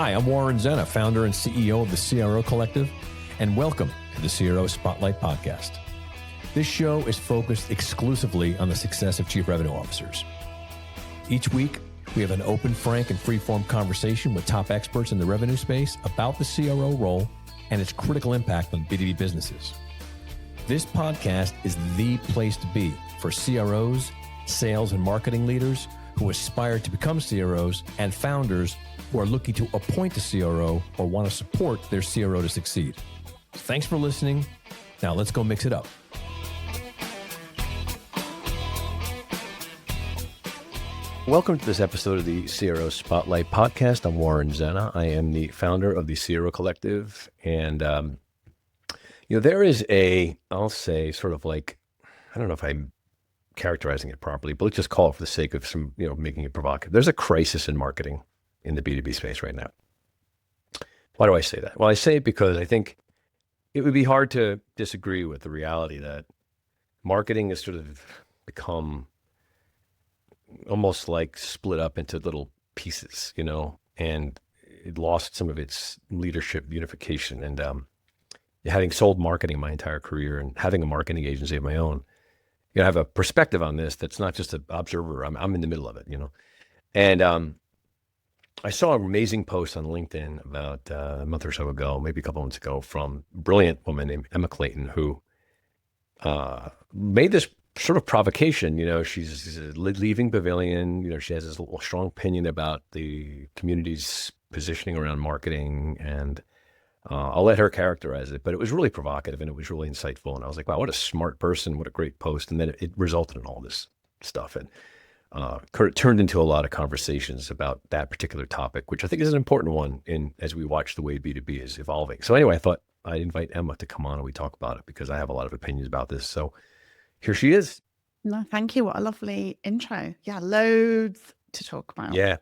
Hi, I'm Warren Zenna, founder and CEO of the CRO Collective, and welcome to the CRO Spotlight Podcast. This show is focused exclusively on the success of chief revenue officers. Each week, we have an open, frank, and free-form conversation with top experts in the revenue space about the CRO role and its critical impact on B2B businesses. This podcast is the place to be for CROs, sales and marketing leaders who aspire to become CROs, and founders who are looking to appoint a CRO or want to support their CRO to succeed. Thanks for listening. Now let's go mix it up. Welcome to this episode of the CRO Spotlight Podcast. I'm Warren Zenna. I am the founder of the CRO Collective. And, there is I'll say sort of like, I don't know if I'm characterizing it properly, but let's just call it for the sake of some, making it provocative. There's a crisis in marketing in the B2B space right now. Why do I say that? Well, I say it because I think it would be hard to disagree with the reality that marketing has sort of become almost like split up into little pieces, and it lost some of its leadership unification. And having sold marketing my entire career and having a marketing agency of my own, I have a perspective on this that's not just an observer. I'm in the middle of it, And I saw an amazing post on LinkedIn about a month or so ago, maybe a couple months ago, from a brilliant woman named Clayton, who made this sort of provocation. She's leaving Pavilion. She has this little strong opinion about the community's positioning around marketing, and I'll let her characterize it, but it was really provocative and it was really insightful. And I was like, wow, what a smart person, what a great post. And then it resulted in all this stuff. And it turned into a lot of conversations about that particular topic, which I think is an important one as we watch the way B2B is evolving. So anyway, I thought I'd invite Emma to come on and we talk about it because I have a lot of opinions about this. So here she is. No, thank you. What a lovely intro. Yeah, loads to talk about. Yeah.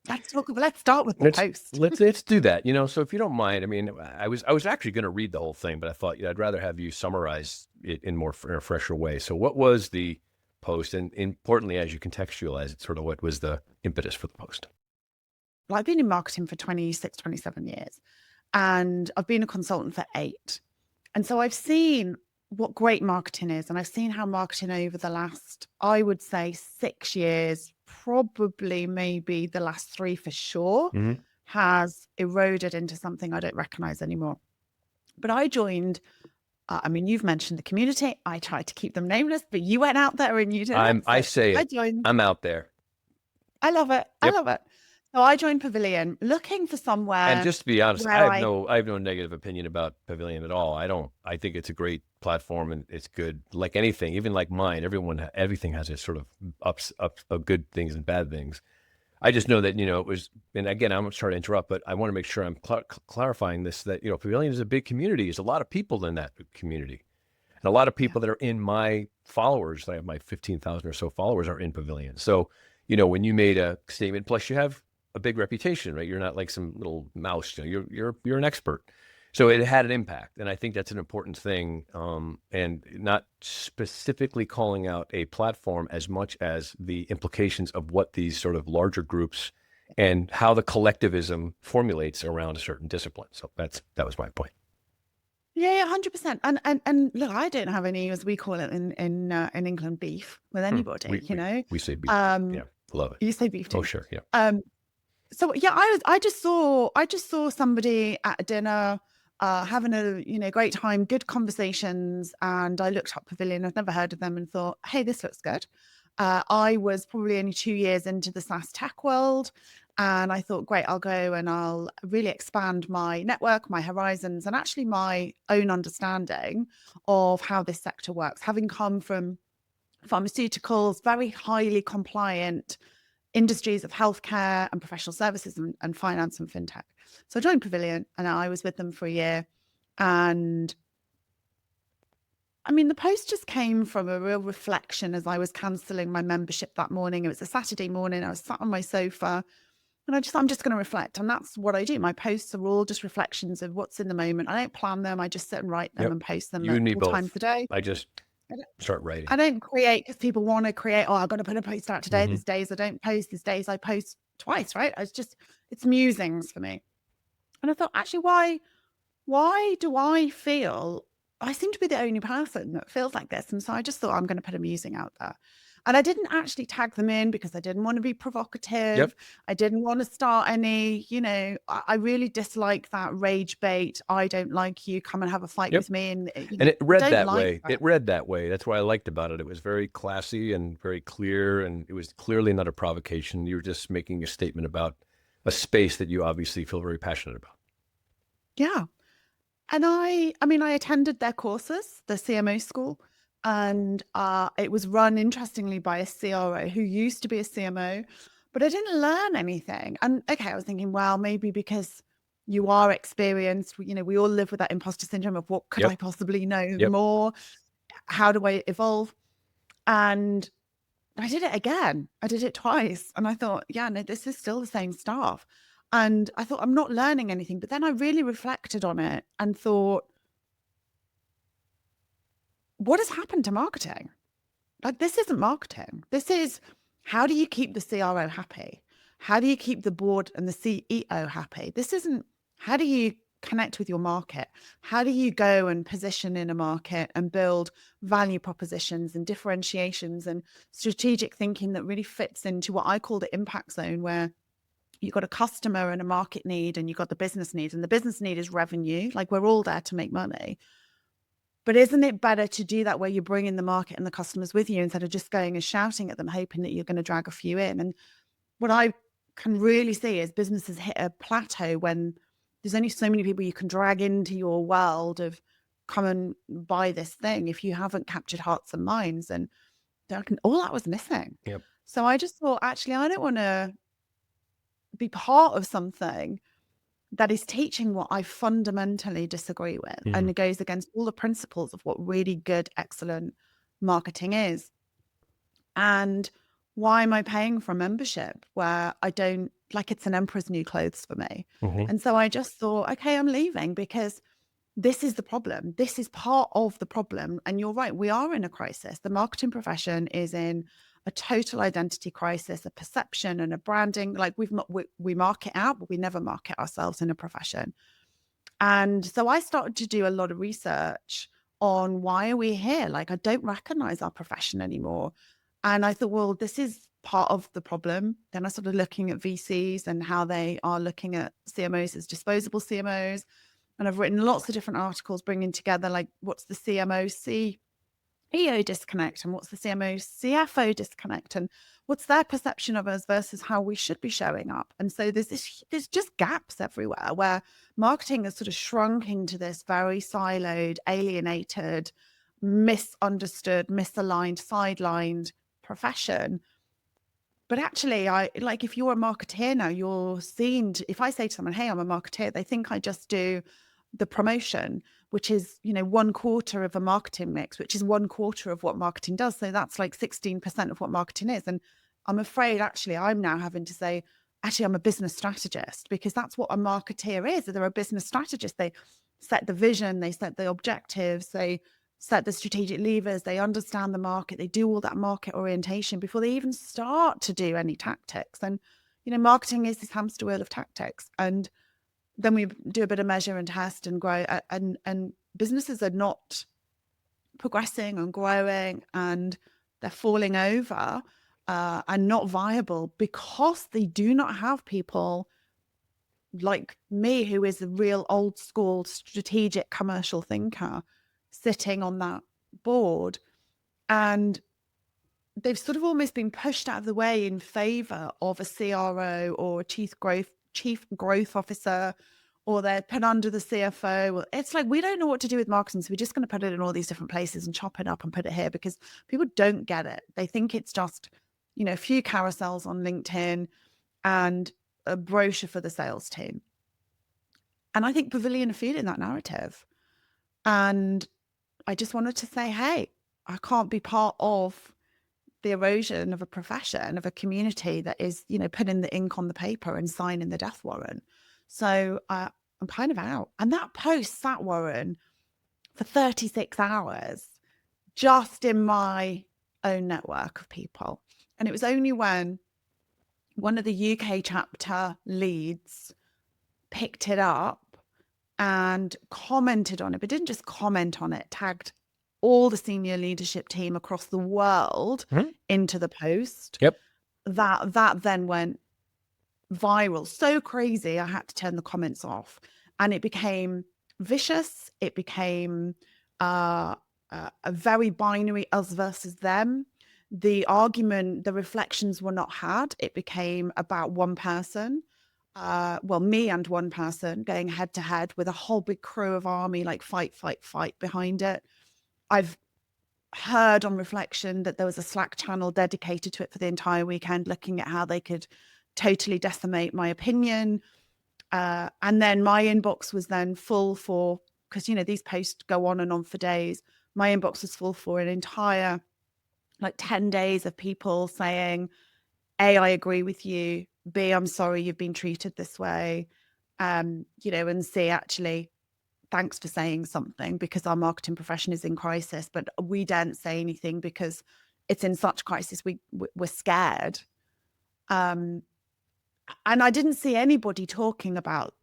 Let's start with the post. Let's do that. So if you don't mind, I was actually going to read the whole thing, but I thought I'd rather have you summarize it in a fresher way. So what was the post, and importantly, as you contextualize it, sort of what was the impetus for the post? Well, I've been in marketing for 26, 27 years, and I've been a consultant for 8. And so I've seen what great marketing is, and I've seen how marketing over the last, I would say, 6 years, probably maybe the last 3 for sure, has eroded into something I don't recognize anymore. But I joined, you've mentioned the community. I tried to keep them nameless, but you went out there and you did it. I'm out there. I love it. Yep. I love it. So I joined Pavilion looking for somewhere. And just to be honest, I have no negative opinion about Pavilion at all. I think it's a great platform and it's good. Like anything, even like mine, everything has its sort of ups of good things and bad things. I just know that, it was, and again, I'm sorry to interrupt, but I want to make sure I'm clarifying this, that, Pavilion is a big community. There's a lot of people in that community. And a lot of people that are in my followers, I have my 15,000 or so followers are in Pavilion. So, when you made a statement, plus you have a big reputation, right? You're not like some little mouse, you're an expert. So it had an impact. And I think that's an important thing. And not specifically calling out a platform as much as the implications of what these sort of larger groups and how the collectivism formulates around a certain discipline. So that was my point. Yeah, 100%. And look, I don't have any, as we call it in England, beef with anybody, We say beef. Yeah, love it. You say beef too. Oh, sure. Yeah. So yeah, I just saw somebody at a dinner, having a great time, good conversations, and I looked up Pavilion. I've never heard of them, and thought, hey, this looks good. I was probably only 2 years into the SaaS tech world, and I thought, great, I'll go and I'll really expand my network, my horizons, and actually my own understanding of how this sector works, having come from pharmaceuticals, very highly compliant industries of healthcare and professional services and finance and fintech. So I joined Pavilion and I was with them for a year. And the post just came from a real reflection as I was cancelling my membership that morning. It was a Saturday morning. I was sat on my sofa and I'm just going to reflect. And that's what I do. My posts are all just reflections of what's in the moment. I don't plan them. I just sit and write them and post them at all times a day. I just start writing. I don't create because people want to create. Oh, I've got to put a post out today. There's days I don't post. There's days I post twice, right? It's musings for me. And I thought, actually, why do I feel I seem to be the only person that feels like this? And so I just thought, I'm going to put a musing out there. And I didn't actually tag them in because I didn't want to be Yep. provocative. I didn't want to start any, I really dislike that rage bait. I don't like you. Come and have a fight Yep. with me. And, And it I read don't that like way. that. It read that way. That's what I liked about it. It was very classy and very clear, and it was clearly not a provocation. You were just making a statement about a space that you obviously feel very passionate about. Yeah. And I mean, I attended their courses, the CMO school, and it was run interestingly by a CRO who used to be a CMO, but I didn't learn anything. And okay, I was thinking, well, maybe because you are experienced, we all live with that imposter syndrome of what could Yep. I possibly know Yep. more? How do I evolve? And I did it again. I did it twice. And I thought, yeah, no, this is still the same stuff. And I thought, I'm not learning anything. But then I really reflected on it and thought, what has happened to marketing? Like, this isn't marketing. This is, how do you keep the CRO happy? How do you keep the board and the CEO happy? This isn't, how do you connect with your market? How do you go and position in a market and build value propositions and differentiations and strategic thinking that really fits into what I call the impact zone, where you've got a customer and a market need and you've got the business need, and the business need is revenue. Like, we're all there to make money. But isn't it better to do that where you're bringing the market and the customers with you instead of just going and shouting at them, hoping that you're going to drag a few in? And what I can really see is businesses hit a plateau when there's only so many people you can drag into your world of come and buy this thing if you haven't captured hearts and minds. And all that was missing. Yep. So I just thought, actually, I don't want to be part of something that is teaching what I fundamentally disagree with. Mm-hmm. And it goes against all the principles of what really good, excellent marketing is. And why am I paying for a membership where I don't, like, it's an emperor's new clothes for me? Mm-hmm. And so I just thought, okay, I'm leaving because this is the problem. This is part of the problem. And you're right, we are in a crisis. The marketing profession is in a total identity crisis, a perception and a branding. Like, we market out, but we never market ourselves in a profession. And so I started to do a lot of research on why are we here? Like, I don't recognize our profession anymore. And I thought, well, this is part of the problem. Then I started looking at VCs and how they are looking at CMOs as disposable CMOs. And I've written lots of different articles bringing together, like, what's the CMO CEO disconnect and what's the CMO CFO disconnect and what's their perception of us versus how we should be showing up. And so there's just gaps everywhere where marketing is sort of shrunk into this very siloed, alienated, misunderstood, misaligned, sidelined profession. But actually, if you're a marketeer now, you're seen to, if I say to someone, hey, I'm a marketeer, they think I just do the promotion, which is, 1/4 of a marketing mix, which is 1/4 of what marketing does. So that's like 16% of what marketing is. And I'm afraid, actually, I'm now having to say, actually, I'm a business strategist, because that's what a marketeer is. They're a business strategist. They set the vision, they set the objectives, they set the strategic levers, they understand the market, they do all that market orientation before they even start to do any tactics. And, marketing is this hamster wheel of tactics. And then we do a bit of measure and test and grow. And businesses are not progressing and growing, and they're falling over and not viable because they do not have people like me, who is a real old school strategic commercial thinker, sitting on that board. And they've sort of almost been pushed out of the way in favor of a CRO or a chief growth officer, or they're put under the CFO. It's like, we don't know what to do with marketing, so we're just going to put it in all these different places and chop it up and put it here, because people don't get it. They think it's just, a few carousels on LinkedIn and a brochure for the sales team. And I think Pavilion are feeding that narrative. And I just wanted to say, hey, I can't be part of the erosion of a profession, of a community that is, putting the ink on the paper and signing the death warrant. So I'm kind of out. And that post sat, Warren, for 36 hours just in my own network of people. And it was only when one of the UK chapter leads picked it up and commented on it, but didn't just comment on it, tagged all the senior leadership team across the world into the post. Yep. That then went viral. So crazy, I had to turn the comments off. And it became vicious. It became a very binary us versus them. The argument, the reflections were not had. It became about one person. Me and one person going head to head with a whole big crew of army, like fight behind it. I've heard on reflection that there was a Slack channel dedicated to it for the entire weekend, looking at how they could totally decimate my opinion. And then my inbox was then full for, because, these posts go on and on for days. My inbox was full for an entire 10 days of people saying, A, I agree with you. B, I'm sorry you've been treated this way. And C, actually, thanks for saying something, because our marketing profession is in crisis, but we daren't say anything because it's in such crisis. We're scared. And I didn't see anybody talking about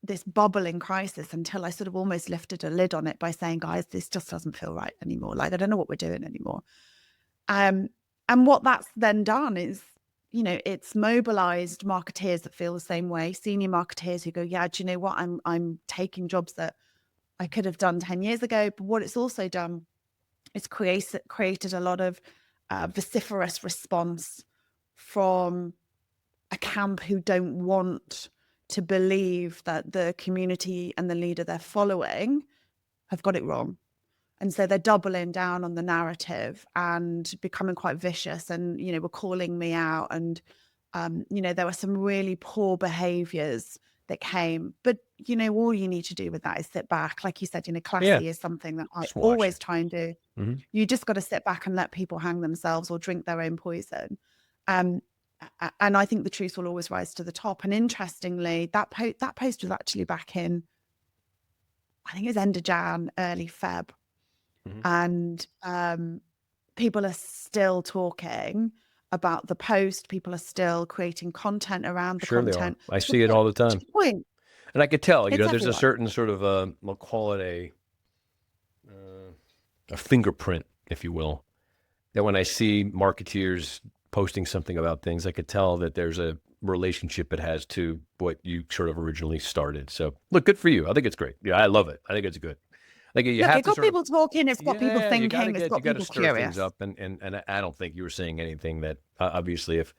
this bubbling crisis until I sort of almost lifted a lid on it by saying, guys, this just doesn't feel right anymore. I don't know what we're doing anymore. And what that's then done is, it's mobilized marketeers that feel the same way, senior marketeers who go, yeah, do you know what? I'm taking jobs that I could have done 10 years ago. But what it's also done is created a lot of vociferous response from a camp who don't want to believe that the community and the leader they're following have got it wrong. And so they're doubling down on the narrative and becoming quite vicious and, were calling me out. And, there were some really poor behaviors that came. But, all you need to do with that is sit back. Like you said, classy is something that I always try and do. You just got to sit back and let people hang themselves or drink their own poison. And I think the truth will always rise to the top. And interestingly, that post was actually back in, I think it was end of Jan, early Feb. And people are still talking about the post. People are still creating content around the content. They are. I see it all the time. And I could tell, there's a certain sort of, we'll call it a fingerprint, if you will, that when I see marketeers posting something about things, I could tell that there's a relationship it has to what you sort of originally started. So look, good for you. I think it's great. Yeah, I love it. I think it's good. Like you have it got people talking. It's got people thinking. It's got people stir curious. Things up, and I don't think you were saying anything that obviously if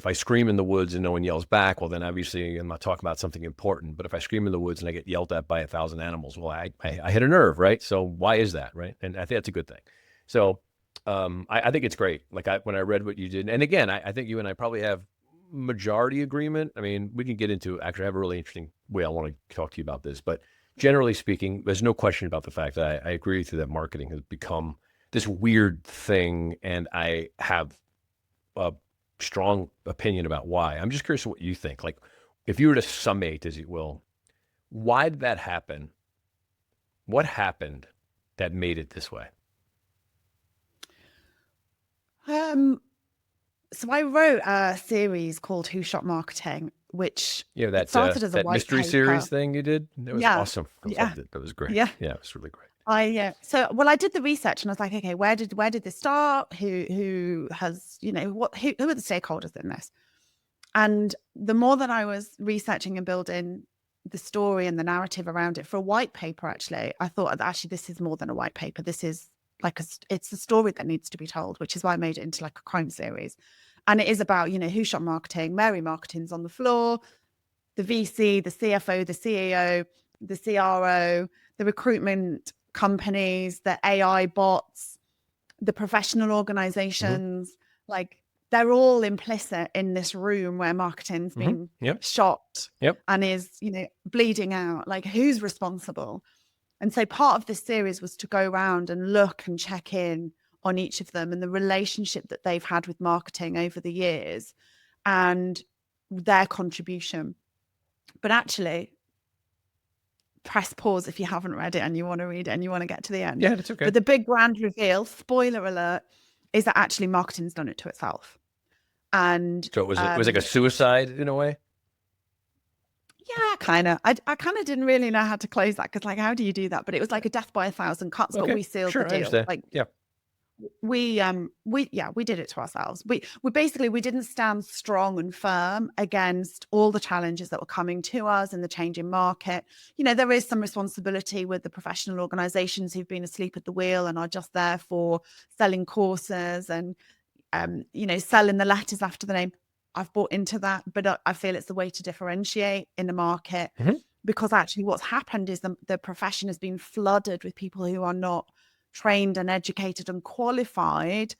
I scream in the woods and no one yells back, well then obviously I'm not talking about something important. But if I scream in the woods and I get yelled at by 1,000 animals, well I hit a nerve, right? So why is that, right? And I think that's a good thing. So I think it's great. Like when I read what you did, and again I think you and I probably have majority agreement. I mean, we can get into actually I have a really interesting way I want to talk to you about this, but generally speaking, there's no question about the fact that I agree with you that marketing has become this weird thing, and I have a strong opinion about why. I'm just curious what you think. Like, if you were to summate, as you will, why did that happen? What happened that made it this way? So I wrote a series called Who Shot Marketing, which that started as a that white mystery paper. Series thing you did. That was awesome. I loved it. That was great. Yeah, it was really great. I did the research and I was like, okay, where did this start? Who has who are the stakeholders in this? And the more that I was researching and building the story and the narrative around it for a white paper, actually, I thought actually this is more than a white paper. This is it's a story that needs to be told, which is why I made it into like a crime series. And it is about, who shot marketing, Mary Marketing's on the floor, the VC, the CFO, the CEO, the CRO, the recruitment companies, the AI bots, the professional organizations, they're all implicit in this room where marketing's been shot and is, bleeding out. Like, who's responsible? And so part of this series was to go around and look and check in on each of them and the relationship that they've had with marketing over the years and their contribution. But actually, press pause if you haven't read it and you want to read it and you want to get to the end. Yeah, that's okay. But the big grand reveal, spoiler alert, is that actually marketing's done it to itself. And so it was like a suicide in a way? Yeah, kind of. I kind of didn't really know how to close that because, like, how do you do that? But it was like a death by a thousand cuts. But Okay, we sealed the sure, I deal. understand. Like, Yeah. we did it to ourselves. We basically, we didn't stand strong and firm against all the challenges that were coming to us in the changing market. You know, there is some responsibility with the professional organizations who've been asleep at the wheel and are just there for selling courses and you know, selling the letters after the name. I've bought into that, but I feel it's the way to differentiate in the market, Mhm. because actually what's happened is the profession has been flooded with people who are not trained and educated and qualified,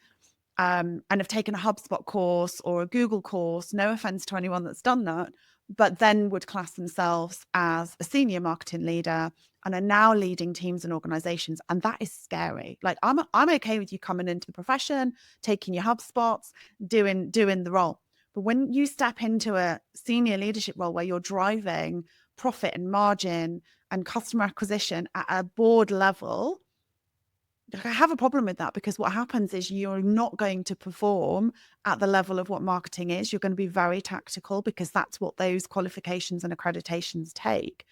and have taken a HubSpot course or a Google course. No offense to anyone that's done that, but then would class themselves as a senior marketing leader and are now leading teams and organizations. And that is scary. Like, I'm okay with you coming into the profession, taking your HubSpots, doing the role. But when you step into a senior leadership role where you're driving profit and margin and customer acquisition at a board level, I have a problem with that, because what happens is you're not going to perform at the level of what marketing is. You're going to be very tactical because that's what those qualifications and accreditations take.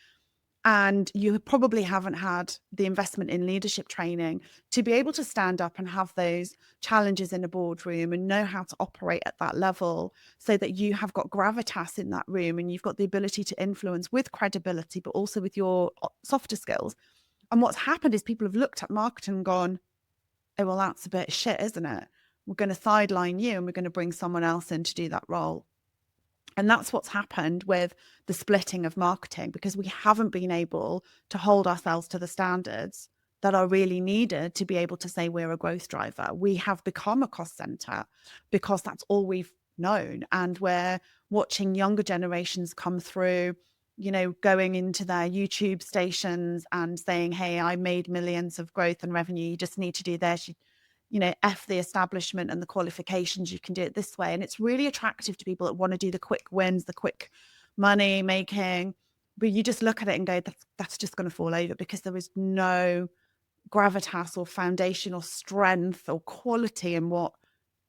And you probably haven't had the investment in leadership training to be able to stand up and have those challenges in a boardroom and know how to operate at that level, so that you have got gravitas in that room and you've got the ability to influence with credibility, but also with your softer skills. And what's happened is people have looked at marketing and gone, oh, well, that's a bit shit, isn't it? We're going to sideline you and we're going to bring someone else in to do that role. And that's what's happened with the splitting of marketing, because we haven't been able to hold ourselves to the standards that are really needed to be able to say we're a growth driver. We have become a cost center because that's all we've known. And we're watching younger generations come through, you know, going into their YouTube stations and saying, hey, I made millions of growth and revenue. You just need to do this. You know, F the establishment and the qualifications, you can do it this way. And it's really attractive to people that want to do the quick wins, the quick money making. But you just look at it and go, that's just going to fall over, because there is no gravitas or foundation or strength or quality in what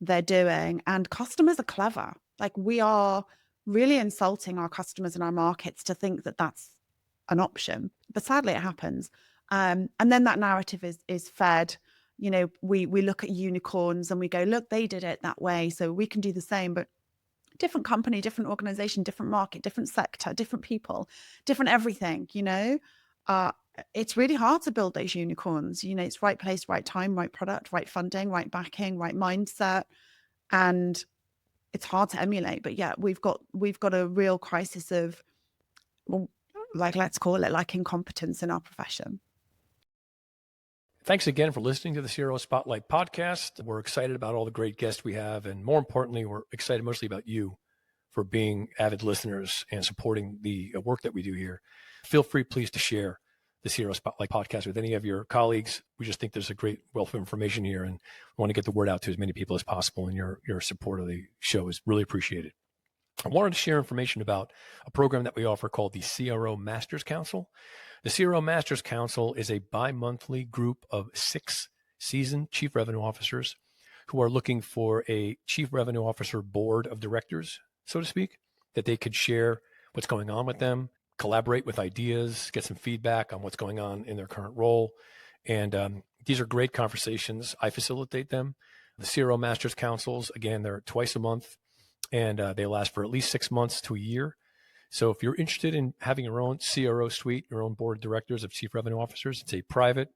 they're doing. And customers are clever. Like, we are really insulting our customers and our markets to think that that's an option. But sadly, it happens. And then that narrative is fed. You know, we look at unicorns and we go, look, they did it that way, so we can do the same. But different company, different organization, different market, different sector, different people, different everything, you know. It's really hard to build those unicorns. You know, it's right place, right time, right product, right funding, right backing, right mindset. And it's hard to emulate. But yeah, we've got a real crisis of, well, like, let's call it like incompetence in our profession. Thanks again for listening to the CRO Spotlight podcast. We're excited about all the great guests we have. And more importantly, we're excited mostly about you for being avid listeners and supporting the work that we do here. Feel free, please, to share the CRO Spotlight podcast with any of your colleagues. We just think there's a great wealth of information here and want to get the word out to as many people as possible. And your support of the show is really appreciated. I wanted to share information about a program that we offer called the CRO Masters Council. The CRO Masters Council is a bi-monthly group of 6 seasoned chief revenue officers who are looking for a chief revenue officer board of directors, so to speak, that they could share what's going on with them, collaborate with ideas, get some feedback on what's going on in their current role. And these are great conversations. I facilitate them. The CRO Masters Councils, again, they're twice a month, and they last for at least 6 months to a year. So if you're interested in having your own CRO suite, your own board of directors of chief revenue officers, it's a private,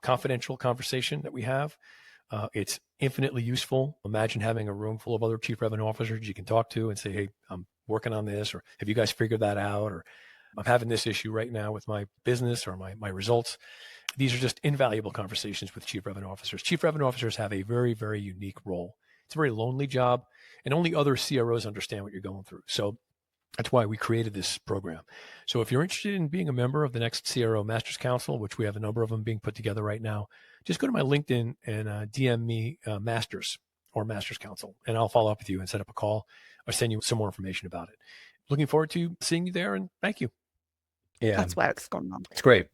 confidential conversation that we have. It's infinitely useful. Imagine having a room full of other chief revenue officers you can talk to and say, hey, I'm working on this, or have you guys figured that out? Or I'm having this issue right now with my business or my results. These are just invaluable conversations with chief revenue officers. Chief revenue officers have a very, very unique role. It's a very lonely job, and only other CROs understand what you're going through. So that's why we created this program. So if you're interested in being a member of the next CRO Masters Council, which we have a number of them being put together right now, just go to my LinkedIn and DM me Masters or Masters Council, and I'll follow up with you and set up a call or send you some more information about it. Looking forward to seeing you there, and thank you. Yeah, That's where it's gone wrong. it's great.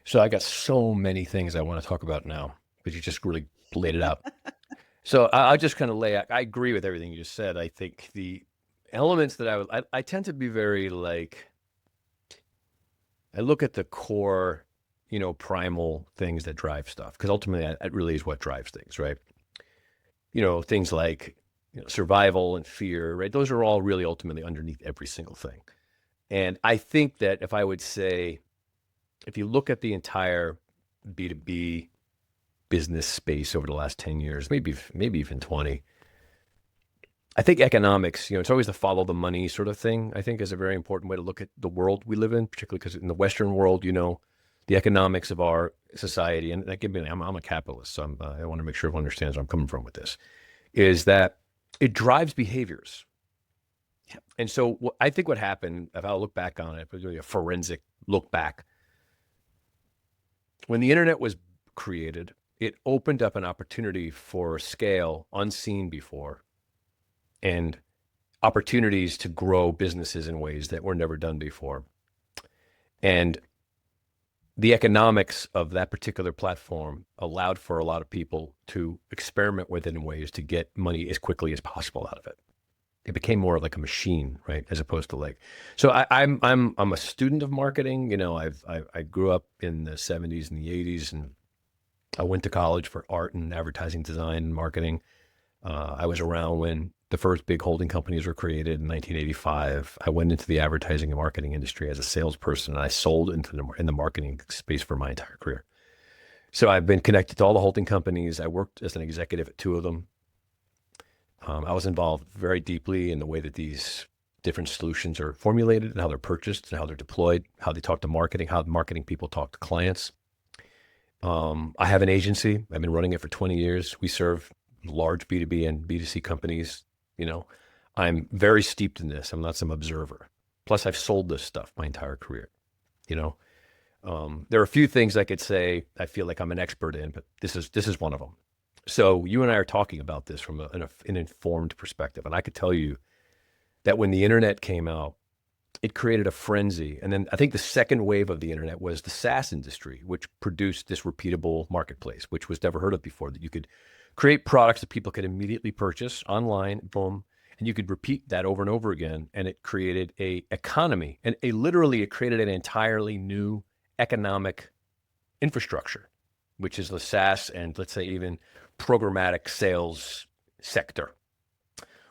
So I got so many things I want to talk about now, but you just really laid it out. So I'll just kind of lay out. I agree with everything you just said. I think the elements that I tend to be very like I look at the core, primal things that drive stuff, because ultimately that really is what drives things, right? Things like survival and fear, right? Those are all really ultimately underneath every single thing. And I think that if I would say, if you look at the entire B2B business space over the last 10 years, maybe even 20, I think economics, it's always the follow the money sort of thing, I think is a very important way to look at the world we live in, particularly because in the Western world, the economics of our society, and I'm a capitalist, so I want to make sure everyone understands where I'm coming from with this, is that it drives behaviors. And so I think what happened, if I'll look back on it, really a forensic look back, when the internet was created, it opened up an opportunity for scale unseen before, and opportunities to grow businesses in ways that were never done before. And the economics of that particular platform allowed for a lot of people to experiment with it in ways to get money as quickly as possible out of it. It became more like a machine, right, as opposed to like. So I'm a student of marketing. I grew up in the '70s and the '80s, and I went to college for art and advertising design and marketing. I was around when the first big holding companies were created in 1985. I went into the advertising and marketing industry as a salesperson, and I sold in the marketing space for my entire career. So I've been connected to all the holding companies. I worked as an executive at two of them. I was involved very deeply in the way that these different solutions are formulated and how they're purchased and how they're deployed, how they talk to marketing, how marketing people talk to clients. I have an agency. I've been running it for 20 years. We serve large B2B and B2C companies. I'm very steeped in this. I'm not some observer. Plus, I've sold this stuff my entire career. There are a few things I could say I feel like I'm an expert in, but this is one of them. So you and I are talking about this from an informed perspective. And I could tell you that when the internet came out, it created a frenzy. And then I think the second wave of the internet was the SaaS industry, which produced this repeatable marketplace, which was never heard of before, that you could create products that people could immediately purchase online, boom, and you could repeat that over and over again. And it created a economy, and literally it created an entirely new economic infrastructure, which is the SaaS and, let's say, even programmatic sales sector,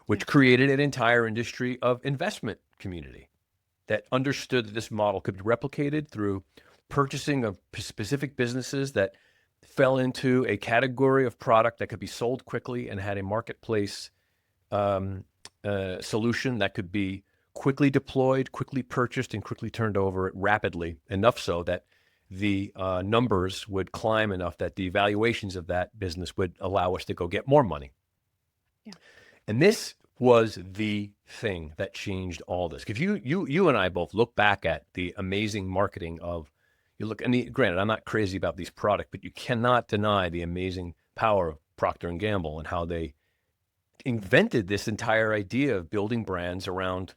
which created an entire industry of investment community that understood that this model could be replicated through purchasing of specific businesses that fell into a category of product that could be sold quickly and had a marketplace solution that could be quickly deployed, quickly purchased, and quickly turned over rapidly, enough so that the numbers would climb enough that the valuations of that business would allow us to go get more money. Yeah. And this was the thing that changed all this. If you and I both look back at the amazing marketing of, granted, I'm not crazy about these products, but you cannot deny the amazing power of Procter & Gamble and how they invented this entire idea of building brands around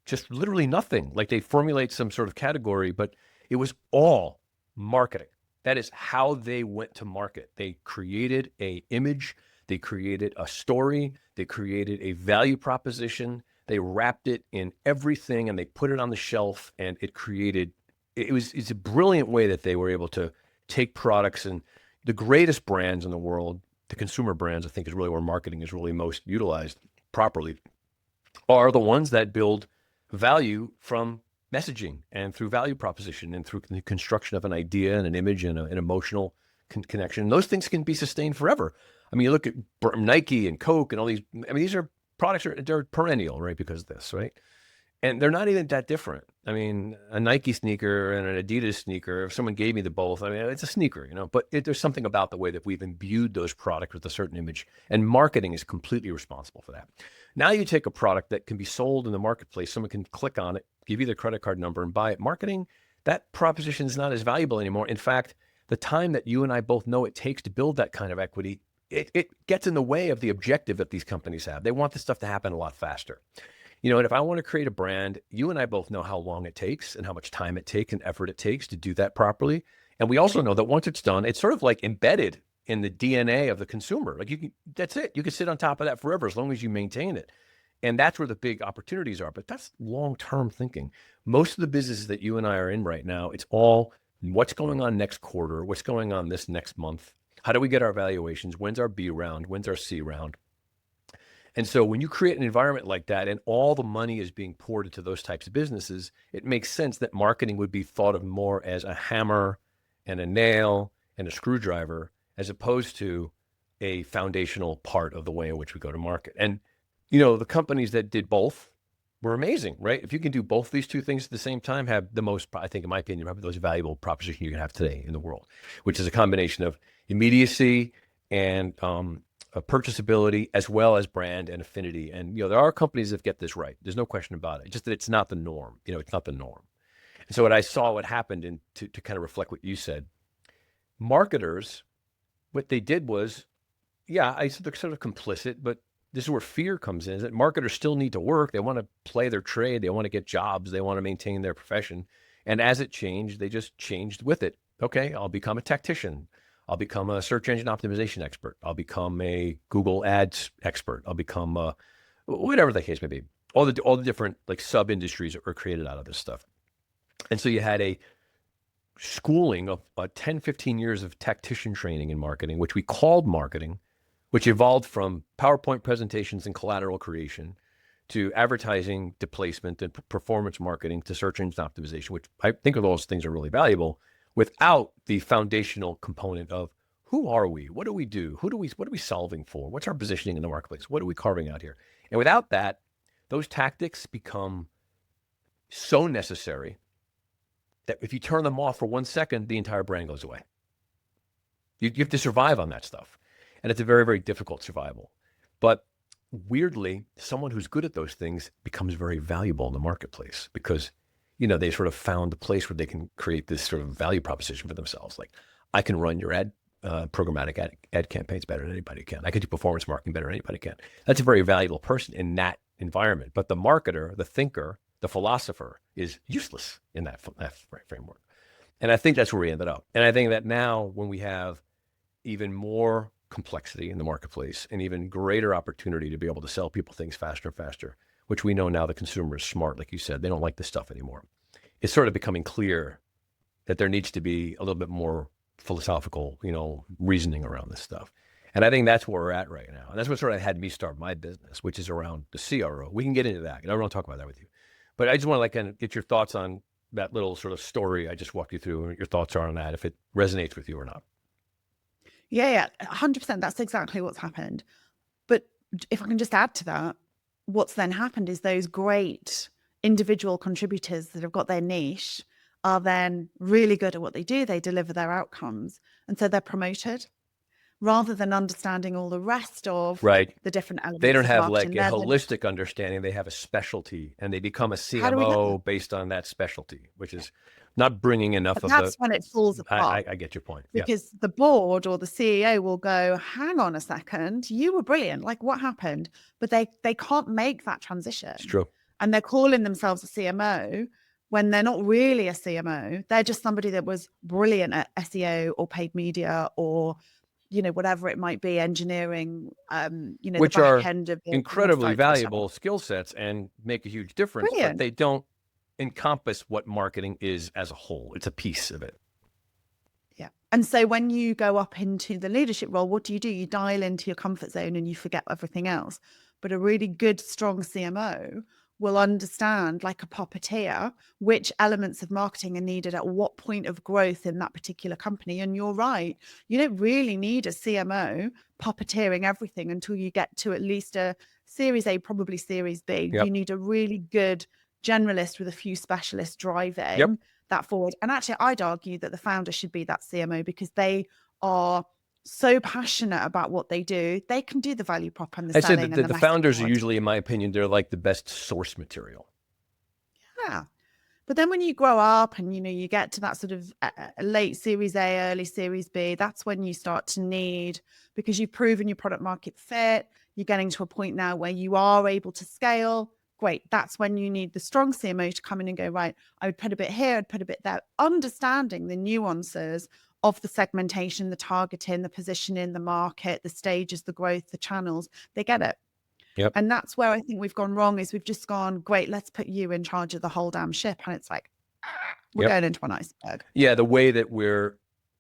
just literally nothing. Like, they formulate some sort of category, but it was all marketing. That is how they went to market. They created an image, they created a story, they created a value proposition, they wrapped it in everything, and they put it on the shelf, and it's a brilliant way that they were able to take products. And the greatest brands in the world, the consumer brands, I think is really where marketing is really most utilized properly, are the ones that build value from messaging and through value proposition and through the construction of an idea and an image and an emotional connection. Those things can be sustained forever. I mean, you look at Nike and Coke and all these. I mean, these are products they're perennial, right? Because of this, right? And they're not even that different. I mean, a Nike sneaker and an Adidas sneaker, if someone gave me the both, I mean, it's a sneaker, but there's something about the way that we've imbued those products with a certain image, and marketing is completely responsible for that. Now you take a product that can be sold in the marketplace, someone can click on it, give you their credit card number and buy it. Marketing, that proposition is not as valuable anymore. In fact, the time that you and I both know it takes to build that kind of equity, it gets in the way of the objective that these companies have. They want this stuff to happen a lot faster. And if I want to create a brand, you and I both know how long it takes and how much time it takes and effort it takes to do that properly. And we also know that once it's done, it's sort of like embedded in the DNA of the consumer. Like, that's it. You can sit on top of that forever as long as you maintain it. And that's where the big opportunities are. But that's long-term thinking. Most of the businesses that you and I are in right now, it's all what's going on next quarter, what's going on this next month. How do we get our valuations? When's our B round? When's our C round? And so when you create an environment like that and all the money is being poured into those types of businesses, it makes sense that marketing would be thought of more as a hammer and a nail and a screwdriver, as opposed to a foundational part of the way in which we go to market. And, the companies that did both were amazing, right? If you can do both these two things at the same time, have the most, I think, in my opinion, probably the most valuable proposition you can have today in the world, which is a combination of immediacy and purchasability, as well as brand and affinity. And, there are companies that get this right. There's no question about it. Just that it's not the norm. It's not the norm. And so what I saw, what happened, and to kind of reflect what you said, marketers, what they did was, I said they're sort of complicit, but this is where fear comes in, is that marketers still need to work. They want to play their trade. They want to get jobs. They want to maintain their profession. And as it changed, they just changed with it. Okay, I'll become a tactician. I'll become a search engine optimization expert. I'll become a Google Ads expert. I'll become whatever the case may be. All the different like sub industries that were created out of this stuff. And so you had a schooling of 10, 15 years of tactician training in marketing, which we called marketing, which evolved from PowerPoint presentations and collateral creation to advertising, to placement, and performance marketing, to search engine optimization, which I think of those things are really valuable, without the foundational component of who are we? What do we do? What are we solving for? What's our positioning in the marketplace? What are we carving out here? And without that, those tactics become so necessary that if you turn them off for 1 second, the entire brand goes away. You have to survive on that stuff. And it's a very, very difficult survival. But weirdly, someone who's good at those things becomes very valuable in the marketplace because, they sort of found a place where they can create this sort of value proposition for themselves. Like, I can run your programmatic ad campaigns better than anybody can. I can do performance marketing better than anybody can. That's a very valuable person in that environment. But the marketer, the thinker, the philosopher is useless in that framework. And I think that's where we ended up. And I think that now when we have even more complexity in the marketplace and even greater opportunity to be able to sell people things faster and faster, which we know now the consumer is smart, like you said, they don't like this stuff anymore. It's sort of becoming clear that there needs to be a little bit more philosophical, reasoning around this stuff. And I think that's where we're at right now. And that's what sort of had me start my business, which is around the CRO. We can get into that. I don't want to talk about that with you. But I just want to kind of get your thoughts on that little sort of story I just walked you through, and your thoughts are on that, if it resonates with you or not. Yeah, 100%. That's exactly what's happened. But if I can just add to that, what's then happened is those great individual contributors that have got their niche are then really good at what they do. They deliver their outcomes. And so they're promoted rather than understanding all the rest of the different elements. They don't of have like marketing. a holistic understanding. They have a specialty, and they become a CMO based on that specialty, which is not bringing enough of that's when it falls apart. I get your point. Because the board or the CEO will go, hang on a second, you were brilliant. Like, what happened? But they can't make that transition. It's true. And they're calling themselves a CMO when they're not really a CMO. They're just somebody that was brilliant at SEO or paid media or, whatever it might be, engineering, which the back are end of incredibly valuable skill sets and make a huge difference. Brilliant. But they don't encompass what marketing is as a whole. It's a piece of it. Yeah. And so when you go up into the leadership role, what do? You dial into your comfort zone and you forget everything else. But a really good, strong CMO will understand, like a puppeteer, which elements of marketing are needed at what point of growth in that particular company. And you're right. You don't really need a CMO puppeteering everything until you get to at least a Series A, probably Series B. Yep. You need a really good generalist with a few specialists driving that forward. And actually, I'd argue that the founder should be that CMO because they are so passionate about what they do. They can do the value prop and the selling. The founders are usually, in my opinion, they're like the best source material. Yeah. But then when you grow up and, you get to that sort of late Series A, early Series B, that's when you start to need, because you've proven your product market fit, you're getting to a point now where you are able to scale. Great. That's when you need the strong CMO to come in and go, right, I would put a bit here, I'd put a bit there, understanding the nuances of the segmentation, the targeting, the positioning, the market, the stages, the growth, the channels. They get it. Yep. And that's where I think we've gone wrong, is we've just gone, great, let's put you in charge of the whole damn ship. And it's like, we're Yep. going into an iceberg. Yeah. The way that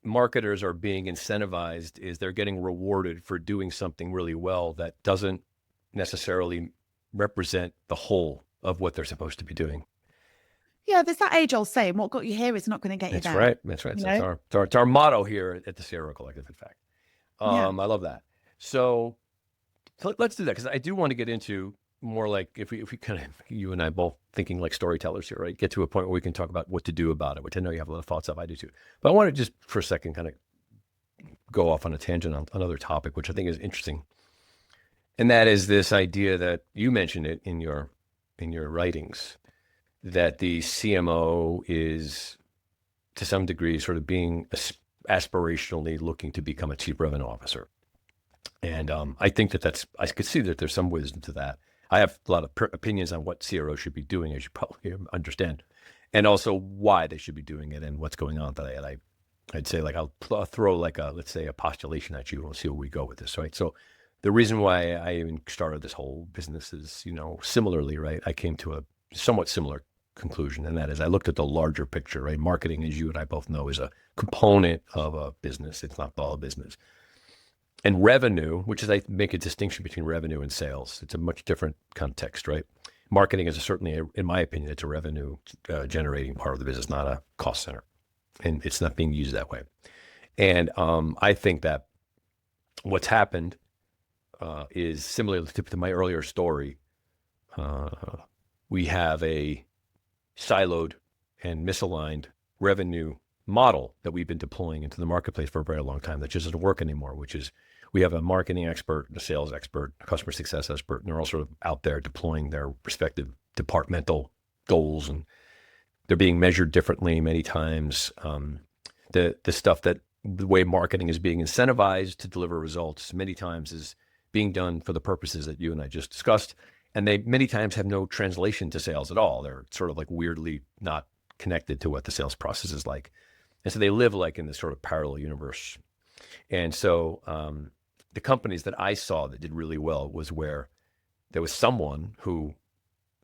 marketers are being incentivized is they're getting rewarded for doing something really well that doesn't necessarily represent the whole of what they're supposed to be doing. Yeah, there's that age-old saying, what got you here is not going to get you That's there. right. That's right. You That's know? it's our motto here at the CRO Collective, in fact. Yeah. I love that. So let's do that, because I do want to get into more like, if we kind of, you and I both thinking like storytellers here, right? Get to a point where we can talk about what to do about it, which I know you have a lot of thoughts of. I do too. But I want to just for a second kind of go off on a tangent on another topic, which I think is interesting. And that is this idea that you mentioned it in your writings, that the CMO is to some degree sort of being aspirationally looking to become a chief revenue officer. And I think I could see that there's some wisdom to that. I have a lot of opinions on what CROs should be doing, as you probably understand, and also why they should be doing it and what's going on today. I'd say, like, I'll throw like let's say a postulation at you, and we'll see where we go with this, right? So the reason why I even started this whole business is, similarly, right? I came to a somewhat similar conclusion, and that is I looked at the larger picture, right? Marketing, as you and I both know, is a component of a business. It's not all a business. And revenue, which is, I make a distinction between revenue and sales. It's a much different context, right? Marketing is certainly, in my opinion, it's a revenue generating part of the business, not a cost center. And it's not being used that way. And I think that what's happened is similar to my earlier story. We have a siloed and misaligned revenue model that we've been deploying into the marketplace for a very long time that just doesn't work anymore, which is we have a marketing expert, a sales expert, a customer success expert, and they're all sort of out there deploying their respective departmental goals, and they're being measured differently many times. The stuff that the way marketing is being incentivized to deliver results many times is being done for the purposes that you and I just discussed. And they many times have no translation to sales at all. They're sort of like weirdly not connected to what the sales process is like. And so they live like in this sort of parallel universe. And so the companies that I saw that did really well was where there was someone who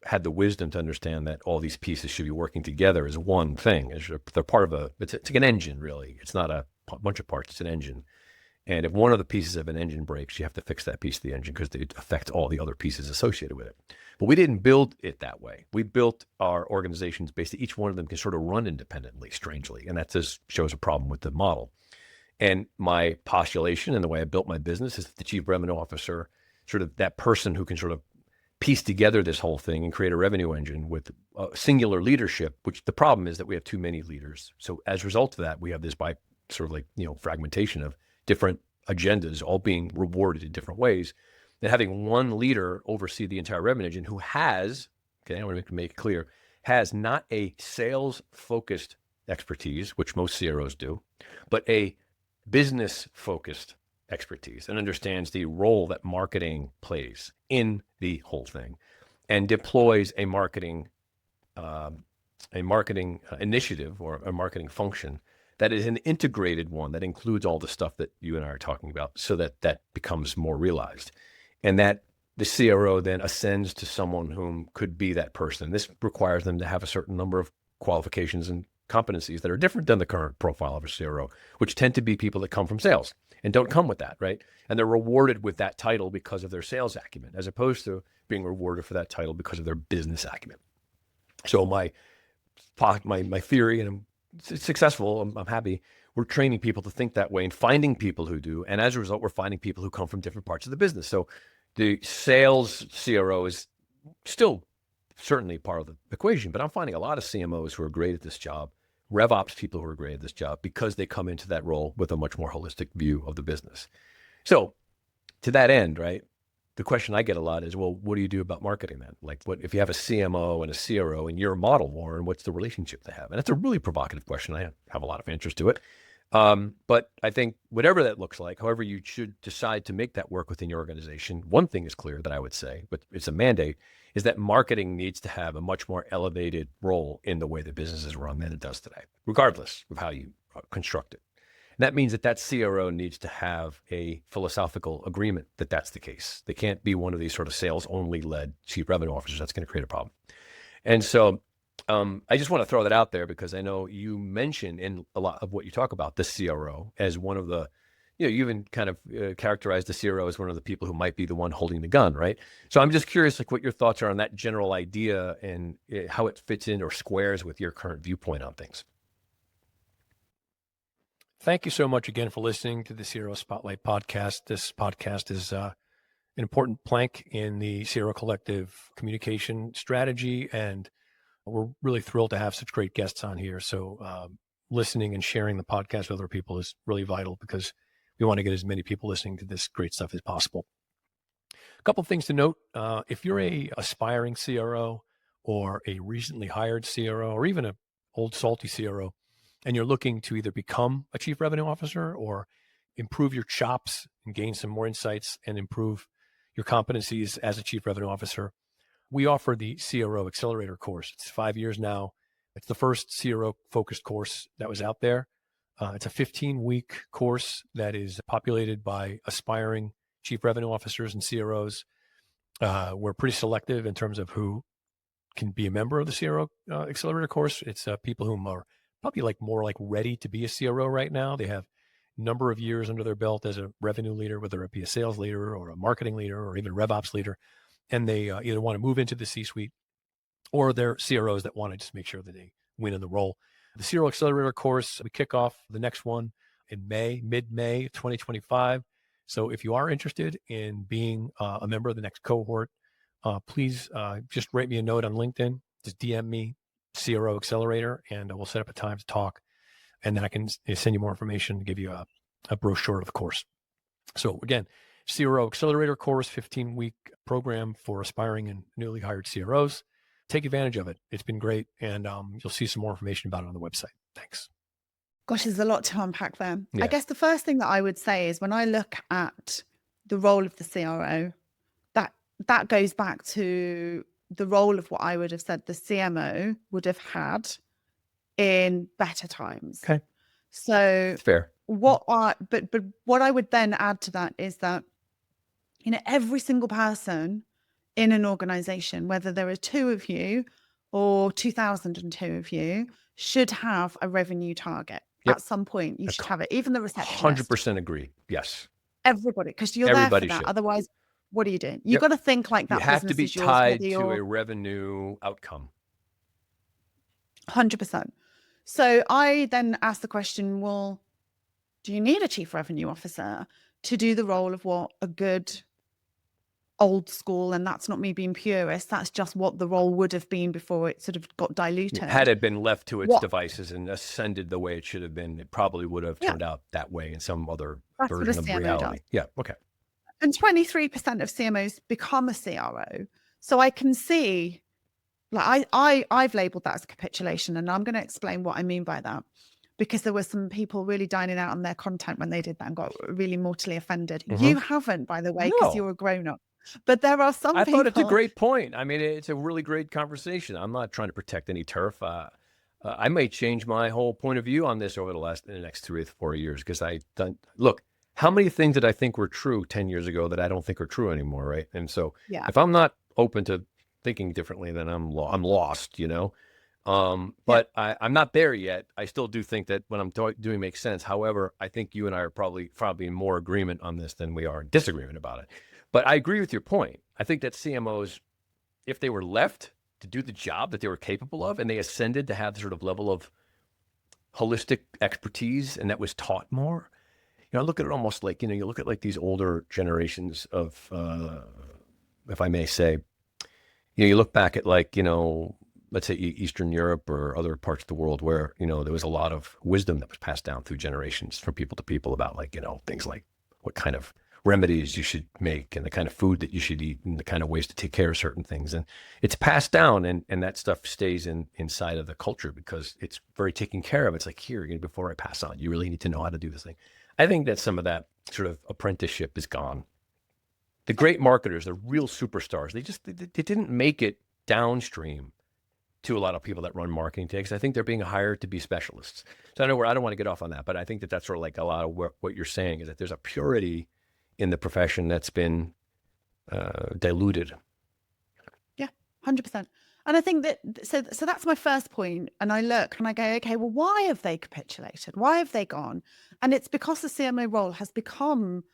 had the wisdom to understand that all these pieces should be working together as one thing. They're part of it's like an engine, really. It's not a bunch of parts, it's an engine. And if one of the pieces of an engine breaks, you have to fix that piece of the engine because it affects all the other pieces associated with it. But we didn't build it that way. We built our organizations based on each one of them can sort of run independently, strangely. And that just shows a problem with the model. And my postulation and the way I built my business is that the chief revenue officer, sort of that person who can sort of piece together this whole thing and create a revenue engine with singular leadership, which the problem is that we have too many leaders. So as a result of that, we have this sort of like, fragmentation of different agendas all being rewarded in different ways. And having one leader oversee the entire revenue engine who has, I want to make it clear, has not a sales-focused expertise, which most CROs do, but a business-focused expertise and understands the role that marketing plays in the whole thing, and deploys a marketing initiative or a marketing function that is an integrated one that includes all the stuff that you and I are talking about, so that becomes more realized, and that the CRO then ascends to someone whom could be that person. This requires them to have a certain number of qualifications and competencies that are different than the current profile of a CRO, which tend to be people that come from sales and don't come with that, right? And they're rewarded with that title because of their sales acumen, as opposed to being rewarded for that title because of their business acumen. So my theory, and it's successful, I'm happy, we're training people to think that way and finding people who do. And as a result, we're finding people who come from different parts of the business. So the sales CRO is still certainly part of the equation, but I'm finding a lot of CMOs who are great at this job, RevOps people who are great at this job, because they come into that role with a much more holistic view of the business. So to that end, right, the question I get a lot is, well, what do you do about marketing then? Like, what if you have a CMO and a CRO in your model, Warren, what's the relationship they have? And it's a really provocative question. I have a lot of answers to it. But I think whatever that looks like, however you should decide to make that work within your organization, one thing is clear that I would say, but it's a mandate, is that marketing needs to have a much more elevated role in the way the business is run than it does today, regardless of how you construct it. That means that CRO needs to have a philosophical agreement that that's the case. They can't be one of these sort of sales only led chief revenue officers. That's going to create a problem. And so I just want to throw that out there because I know you mention in a lot of what you talk about the CRO as one of the, you even kind of characterize the CRO as one of the people who might be the one holding the gun, right? So I'm just curious, like, what your thoughts are on that general idea and how it fits in or squares with your current viewpoint on things. Thank you so much again for listening to the CRO Spotlight podcast. This podcast is an important plank in the CRO Collective communication strategy, and we're really thrilled to have such great guests on here. So listening and sharing the podcast with other people is really vital because we want to get as many people listening to this great stuff as possible. A couple of things to note. If you're a aspiring CRO or a recently hired CRO or even an old salty CRO, and you're looking to either become a chief revenue officer or improve your chops and gain some more insights and improve your competencies as a chief revenue officer, we offer the CRO Accelerator course. It's 5 years now. It's the first CRO focused course that was out there. It's a 15-week course that is populated by aspiring chief revenue officers and CROs. We're pretty selective in terms of who can be a member of the CRO Accelerator course. It's people who are probably more ready to be a CRO right now. They have a number of years under their belt as a revenue leader, whether it be a sales leader or a marketing leader or even a RevOps leader. And they either want to move into the C-suite or they're CROs that want to just make sure that they win in the role. The CRO Accelerator course, we kick off the next one in mid-May 2025. So if you are interested in being a member of the next cohort, please just write me a note on LinkedIn. Just DM me CRO Accelerator, and we'll set up a time to talk. And then I can send you more information to give you a brochure of the course. So again, CRO Accelerator course, 15-week program for aspiring and newly hired CROs. Take advantage of it. It's been great. And you'll see some more information about it on the website. Thanks. Gosh, there's a lot to unpack there. Yeah. I guess the first thing that I would say is when I look at the role of the CRO, that goes back to the role of what I would have said the CMO would have had in better times. Okay. So fair. But what I would then add to that is that, every single person in an organization, whether there are 2 of you or 2,002 of you, should have a revenue target. Yep. At some point. You should have it. Even the receptionist. 100% agree. Yes. Everybody, because you're Everybody there for that. should. Otherwise, what are you doing? You've got to think like that. You have to be tied to a revenue outcome. 100%. So I then asked the question, well, do you need a chief revenue officer to do the role of what a good old school, and that's not me being purist, that's just what the role would have been before it sort of got diluted. Had it been left to its devices and ascended the way it should have been, it probably would have turned out that way in some other version of reality. Yeah, okay. And 23% of CMOs become a CRO. So I can see, I've labeled that as capitulation, and I'm going to explain what I mean by that. Because there were some people really dining out on their content when they did that and got really mortally offended. Mm-hmm. You haven't, by the way, because you're a grown-up. But there are some people... I thought it's a great point. I mean, it's a really great conversation. I'm not trying to protect any turf. I may change my whole point of view on this over the next 3 or 4 years, because look, how many things did I think were true 10 years ago that I don't think are true anymore, right? And so if I'm not open to thinking differently, then I'm lost, But I'm not there yet. I still do think that what I'm doing makes sense. However, I think you and I are probably in more agreement on this than we are in disagreement about it. But I agree with your point. I think that CMOs, if they were left to do the job that they were capable of, and they ascended to have the sort of level of holistic expertise, and that was taught more, I look at it almost like, you look at like these older generations of, if I may say, you look back at like, let's say Eastern Europe or other parts of the world where, there was a lot of wisdom that was passed down through generations from people to people about like, things like what kind of remedies you should make and the kind of food that you should eat and the kind of ways to take care of certain things. And it's passed down, and that stuff stays inside of the culture because it's very taken care of. It's like, here, before I pass on, you really need to know how to do this thing. I think that some of that sort of apprenticeship is gone. The great marketers, the real superstars, they didn't make it downstream to a lot of people that run marketing today, because I think they're being hired to be specialists. So I know where I don't want to get off on that, but I think that that's sort of like a lot of what you're saying is that there's a purity in the profession that's been diluted. Yeah, 100%. And I think that, so that's my first point. And I look and I go, okay, well, why have they capitulated? Why have they gone? And it's because the CMO role has become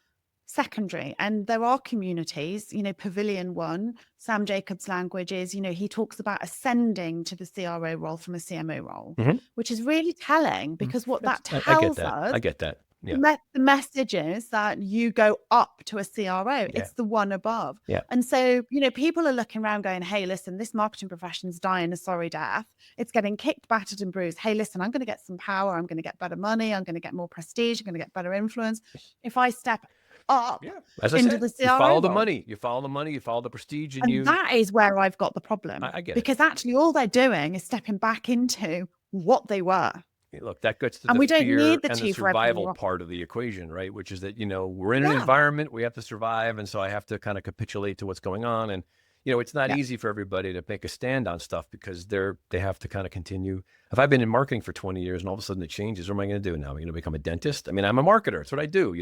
secondary. And there are communities, Pavilion One, Sam Jacobs' language is, he talks about ascending to the CRO role from a CMO role, which is really telling, because what that tells us. I get that. Yeah. The message is that you go up to a CRO. It's the one above. Yeah. And so, people are looking around going, hey, listen, this marketing profession's dying a sorry death. It's getting kicked, battered and bruised. Hey, listen, I'm going to get some power. I'm going to get better money. I'm going to get more prestige. I'm going to get better influence. If I step up as I into said, the CRO you follow the role. money. You follow the money. You follow the prestige. And that is where I've got the problem. I get it. Because actually all they're doing is stepping back into what they were. Look, that gets to And the we don't fear need the and the chief survival revenue part of the equation, right? Which is that, we're in an environment, we have to survive. And so I have to kind of capitulate to what's going on. And, it's not easy for everybody to make a stand on stuff, because they have to kind of continue. If I've been in marketing for 20 years and all of a sudden it changes, what am I going to do now? Am I going to become a dentist? I mean, I'm a marketer. It's what I do,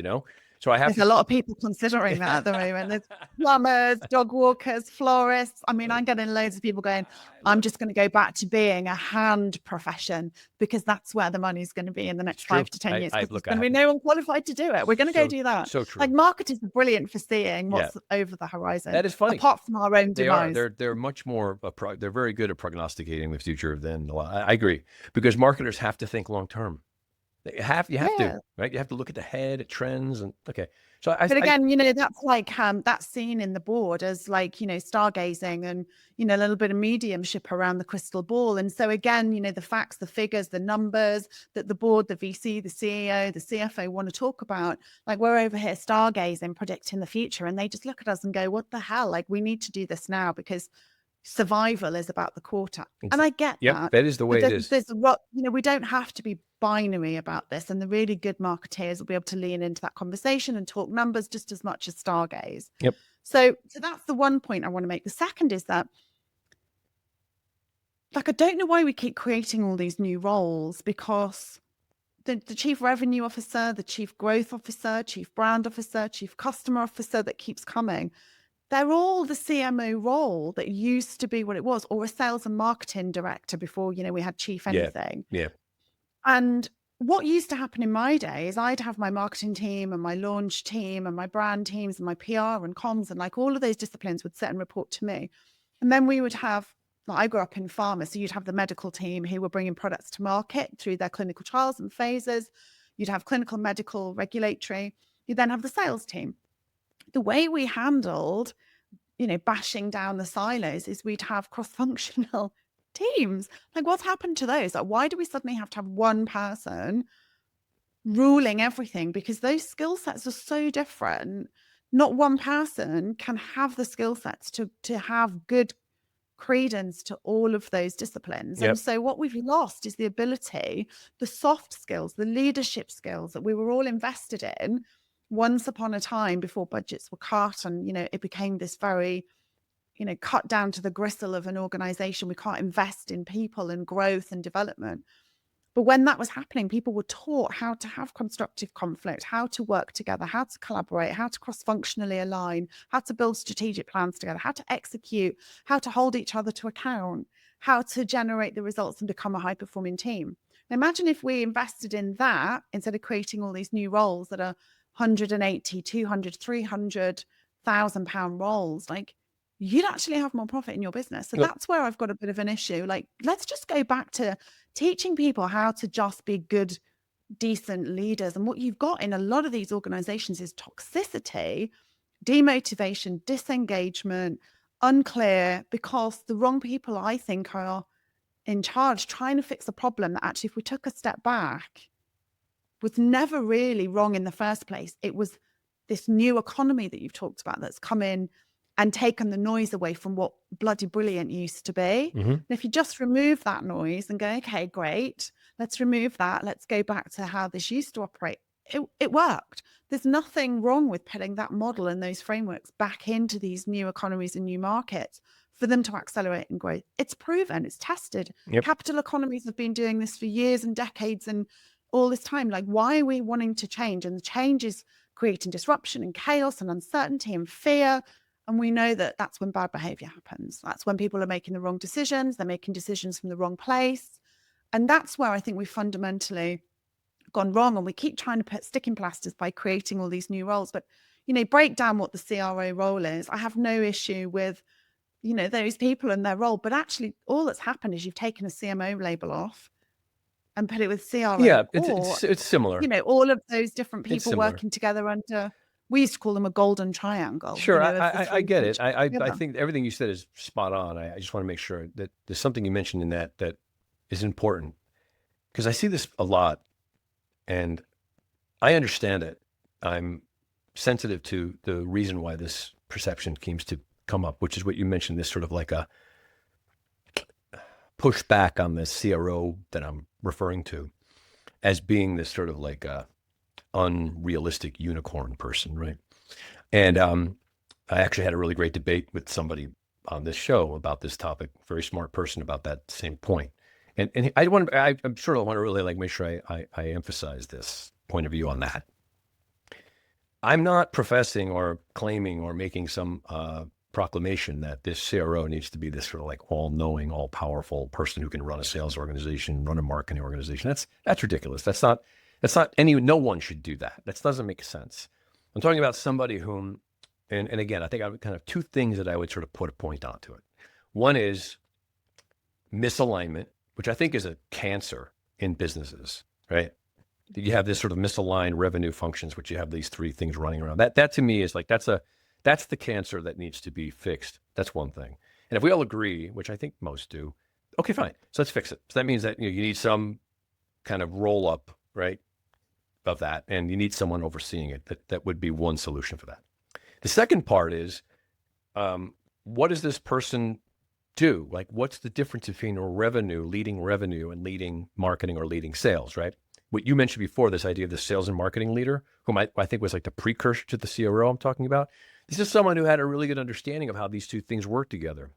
So I have There's a lot of people considering that at the moment. There's plumbers, dog walkers, florists. I mean, I'm getting loads of people going, I'm just going to go back to being a hand profession, because that's where the money's going to be in the next 5 to 10 years. There's going to be no one qualified to do it. We're going to go do that. So true. Like, marketers are brilliant for seeing what's over the horizon. That is funny. Apart from our own demise. They're much more, they're very good at prognosticating the future than a lot. I agree, because marketers have to think long term. You have to, right? You have to look at the head, at trends, and okay. So but again, that's like that's seen in the board as like, stargazing and, a little bit of mediumship around the crystal ball. And so again, the facts, the figures, the numbers that the board, the VC, the CEO, the CFO want to talk about, like, we're over here stargazing, predicting the future. And they just look at us and go, what the hell? Like, we need to do this now, because survival is about the quarter. And I get that. That is the way it is. We don't have to be binary about this, and the really good marketeers will be able to lean into that conversation and talk numbers just as much as stargaze. So that's the one point I want to make. The second is that, like, I don't know why we keep creating all these new roles, because the chief revenue officer, the chief growth officer, chief brand officer, chief customer officer that keeps coming, they're all the CMO role that used to be what it was, or a sales and marketing director before, we had chief anything. And what used to happen in my day is I'd have my marketing team and my launch team and my brand teams and my PR and comms, and like all of those disciplines would sit and report to me. And then we would have, like, I grew up in pharma, so you'd have the medical team who were bringing products to market through their clinical trials and phases. You'd have clinical, medical, regulatory. You then have the sales team. The way we handled, bashing down the silos is we'd have cross-functional teams. Like, what's happened to those? Like, why do we suddenly have to have one person ruling everything? Because those skill sets are so different. Not one person can have the skill sets to have good credence to all of those disciplines. And so what we've lost is the ability, the soft skills, the leadership skills that we were all invested in once upon a time before budgets were cut, and it became this very cut down to the gristle of an organization. We can't invest in people and growth and development. But when that was happening, people were taught how to have constructive conflict, how to work together, how to collaborate, how to cross-functionally align, how to build strategic plans together, how to execute, how to hold each other to account, how to generate the results and become a high-performing team. Now, imagine if we invested in that instead of creating all these new roles that are 180, 200, 300,000 pound roles. Like, you'd actually have more profit in your business. So that's where I've got a bit of an issue. Like, let's just go back to teaching people how to just be good, decent leaders. And what you've got in a lot of these organizations is toxicity, demotivation, disengagement, unclear, because the wrong people, I think, are in charge, trying to fix a problem that actually, if we took a step back, was never really wrong in the first place. It was this new economy that you've talked about that's come in and taken the noise away from what bloody brilliant used to be. And if you just remove that noise and go, okay, great, let's remove that. Let's go back to how this used to operate. It worked. There's nothing wrong with putting that model and those frameworks back into these new economies and new markets for them to accelerate in growth. It's proven, it's tested. Yep. Capital economies have been doing this for years and decades and all this time. Like, why are we wanting to change? And the change is creating disruption and chaos and uncertainty and fear. And we know that that's when bad behavior happens. That's when people are making the wrong decisions. They're making decisions from the wrong place. And that's where I think we've fundamentally gone wrong. And we keep trying to put sticking plasters by creating all these new roles. But, break down what the CRO role is. I have no issue with, those people and their role. But actually, all that's happened is you've taken a CMO label off and put it with CRO. Yeah, it's similar. All of those different people working together under, we used to call them a golden triangle. Sure, I get it. I think everything you said is spot on. I just want to make sure that there's something you mentioned in that is important, because I see this a lot and I understand it. I'm sensitive to the reason why this perception seems to come up, which is what you mentioned, this sort of like a pushback on this CRO that I'm referring to as being this sort of like a unrealistic unicorn person, right? And I actually had a really great debate with somebody on this show about this topic, very smart person about that same point. And I'm sure I want to really like make sure I emphasize this point of view on that. I'm not professing or claiming or making some proclamation that this CRO needs to be this sort of like all-knowing, all-powerful person who can run a sales organization, run a marketing organization. That's ridiculous. No one should do that. That doesn't make sense. I'm talking about somebody whom, and again, I think I would kind of two things that I would sort of put a point onto it. One is misalignment, which I think is a cancer in businesses, right? You have this sort of misaligned revenue functions, which you have these three things running around. That to me is like, that's the cancer that needs to be fixed. That's one thing. And if we all agree, which I think most do, okay, fine. So let's fix it. So that means that you need some kind of roll up, right, of that, and you need someone overseeing it. That would be one solution for that. The second part is, what does this person do? Like, what's the difference between leading revenue and leading marketing or leading sales, right? What you mentioned before, this idea of the sales and marketing leader, whom I think was like the precursor to the CRO I'm talking about. This is someone who had a really good understanding of how these two things work together.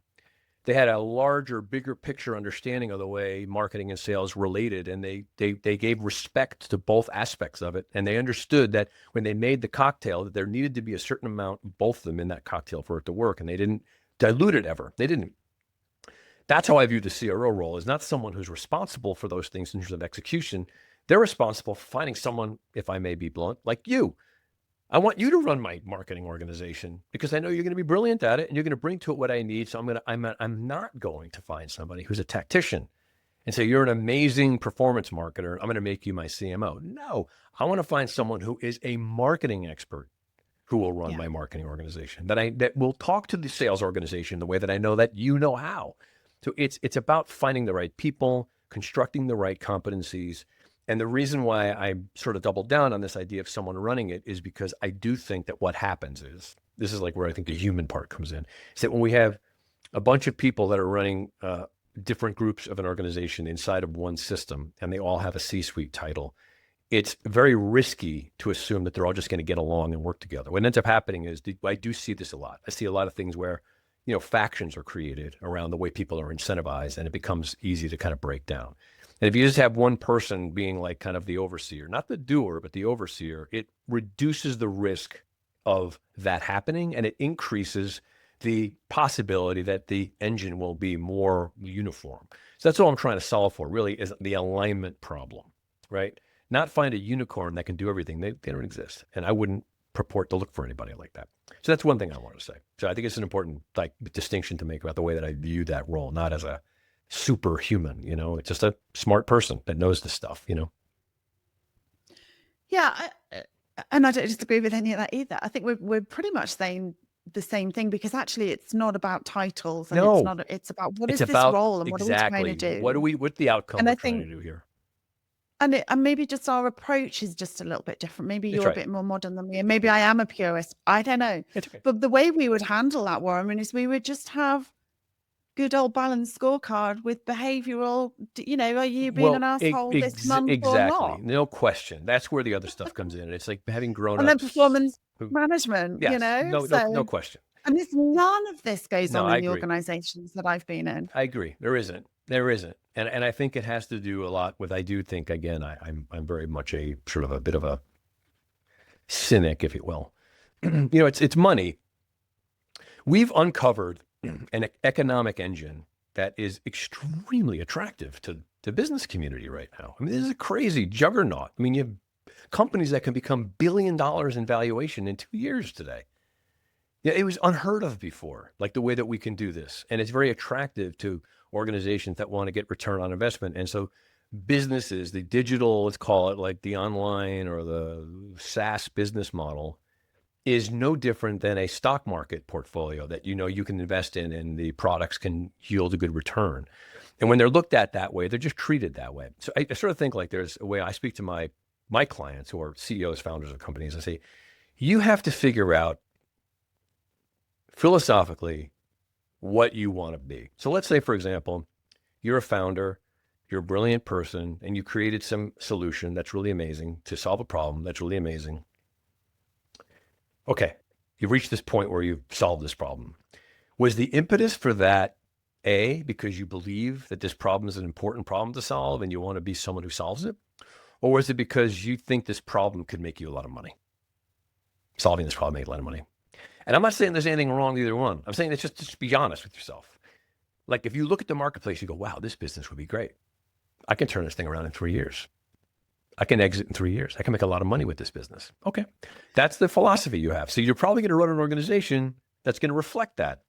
They had a larger, bigger picture understanding of the way marketing and sales related, and they gave respect to both aspects of it. And they understood that when they made the cocktail, that there needed to be a certain amount of both of them in that cocktail for it to work. And they didn't dilute it ever. They didn't. That's how I view the CRO role, is not someone who's responsible for those things in terms of execution. They're responsible for finding someone, if I may be blunt, like you. I want you to run my marketing organization because I know you're going to be brilliant at it and you're going to bring to it what I need. So I'm not going to find somebody who's a tactician and say, you're an amazing performance marketer, I'm going to make you my CMO. No, I want to find someone who is a marketing expert who will run my marketing organization, that will talk to the sales organization the way that I know that you know how. So it's about finding the right people, constructing the right competencies. And the reason why I sort of doubled down on this idea of someone running it is because I do think that what happens is, this is like where I think the human part comes in, is that when we have a bunch of people that are running different groups of an organization inside of one system, and they all have a C-suite title, it's very risky to assume that they're all just going to get along and work together. What ends up happening is, I do see this a lot. I see a lot of things where, factions are created around the way people are incentivized, and it becomes easy to kind of break down. And if you just have one person being like kind of the overseer, not the doer, but the overseer, it reduces the risk of that happening, and it increases the possibility that the engine will be more uniform. So that's all I'm trying to solve for, really, is the alignment problem, right? Not find a unicorn that can do everything. They don't exist. And I wouldn't purport to look for anybody like that. So that's one thing I want to say. So I think it's an important distinction to make about the way that I view that role, not as a superhuman, it's just a smart person that knows this stuff, Yeah, and I don't disagree with any of that either. I think we're pretty much saying the same thing, because actually it's not about titles, and it's about what is this role and what are we trying to do? What's the outcome we're trying to do here? And maybe just our approach is just a little bit different. Maybe you're a bit more modern than me, and maybe I am a purist. I don't know. Okay. But the way we would handle that, Warren, is we would just have good old balanced scorecard with behavioral, are you being an asshole this month or not? No question. That's where the other stuff comes in. It's like having grown up. And then performance management, yes. No question. And there's none of this goes No, on I in the agree. organizations that I've been in. I agree. There isn't. There isn't. And I think it has to do a lot with, I do think, again, I'm very much a sort of a bit of a cynic, if you will. It's money. We've uncovered an economic engine that is extremely attractive to business community right now. I mean, this is a crazy juggernaut. I mean, you have companies that can become $1 billion in valuation in 2 years today. Yeah, it was unheard of before, like the way that we can do this. And it's very attractive to organizations that want to get return on investment. And so businesses, the digital, let's call it like the online or the SaaS business model, is no different than a stock market portfolio that you can invest in and the products can yield a good return. And when they're looked at that way, they're just treated that way. So I sort of think like there's a way I speak to my clients who are CEOs, founders of companies. I say, you have to figure out philosophically what you want to be. So let's say, for example, you're a founder, you're a brilliant person, and you created some solution that's really amazing to solve a problem that's really amazing. Okay, you've reached this point where you've solved this problem. Was the impetus for that because you believe that this problem is an important problem to solve and you want to be someone who solves it? Or was it because you think this problem could make you a lot of money? Solving this problem made a lot of money. And I'm not saying there's anything wrong with either one. I'm saying it's just be honest with yourself. Like if you look at the marketplace, you go, wow, this business would be great. I can turn this thing around in 3 years. I can exit in 3 years. I can make a lot of money with this business. Okay. That's the philosophy you have. So you're probably going to run an organization that's going to reflect that.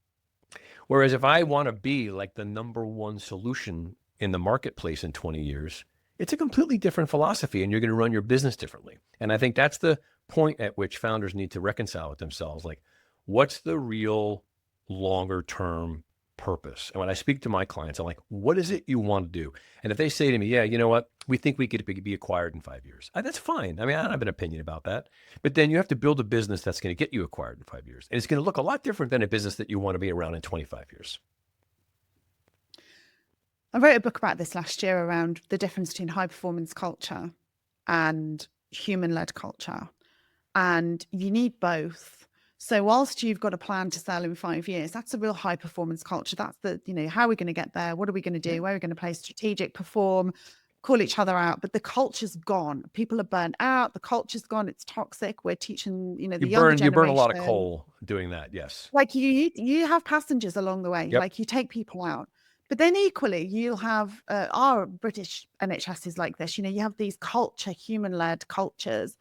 Whereas if I want to be like the number one solution in the marketplace in 20 years, it's a completely different philosophy and you're going to run your business differently. And I think that's the point at which founders need to reconcile with themselves. Like, what's the real longer term purpose? And when I speak to my clients, I'm like, what is it you want to do? And if they say to me, yeah, you know what? We think we could be acquired in 5 years. That's fine. I mean, I don't have an opinion about that. But then you have to build a business that's going to get you acquired in 5 years. And it's going to look a lot different than a business that you want to be around in 25 years. I wrote a book about this last year around the difference between high performance culture and human-led culture. And you need both. So whilst you've got a plan to sell in 5 years, that's a real high performance culture. That's how are we going to get there? What are we going to do? Where are we going to play strategic, perform, call each other out? But the culture's gone. People are burnt out. The culture's gone. It's toxic. We're teaching, the younger generation. You burn a lot of coal doing that. Yes. Like you have passengers along the way. Yep. Like you take people out. But then equally, you'll have our British NHS is like this. You have these human-led cultures.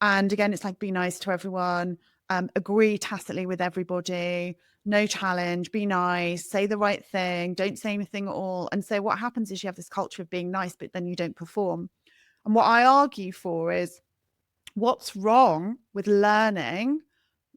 And again, it's like be nice to everyone, agree tacitly with everybody, no challenge, be nice, say the right thing, don't say anything at all. And so what happens is you have this culture of being nice, but then you don't perform. And what I argue for is what's wrong with learning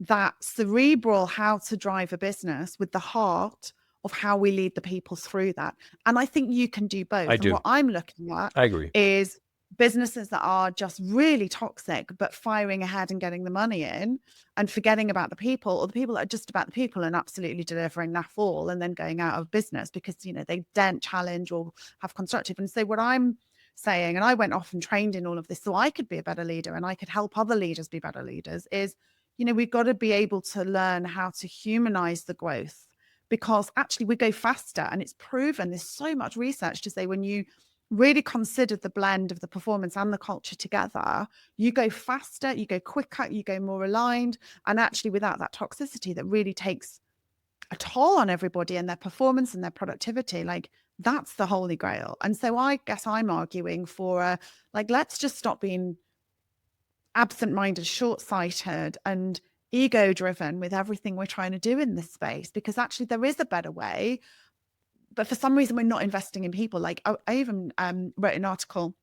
that cerebral how to drive a business with the heart of how we lead the people through that. And I think you can do both. I do. And what I'm looking at I agree. is businesses that are just really toxic, but firing ahead and getting the money in and forgetting about the people, or the people that are just about the people and absolutely delivering naff all and then going out of business because, they don't challenge or have constructive. And so what I'm saying, and I went off and trained in all of this so I could be a better leader and I could help other leaders be better leaders, is, we've got to be able to learn how to humanize the growth, because actually we go faster, and it's proven. There's so much research to say when you really consider the blend of the performance and the culture together, you go faster, you go quicker, you go more aligned, and actually without that toxicity that really takes a toll on everybody and their performance and their productivity, like that's the holy grail. And so I guess I'm arguing for let's just stop being absent-minded, short-sighted and ego-driven with everything we're trying to do in this space, because actually there is a better way. But for some reason, we're not investing in people. Like I even wrote an article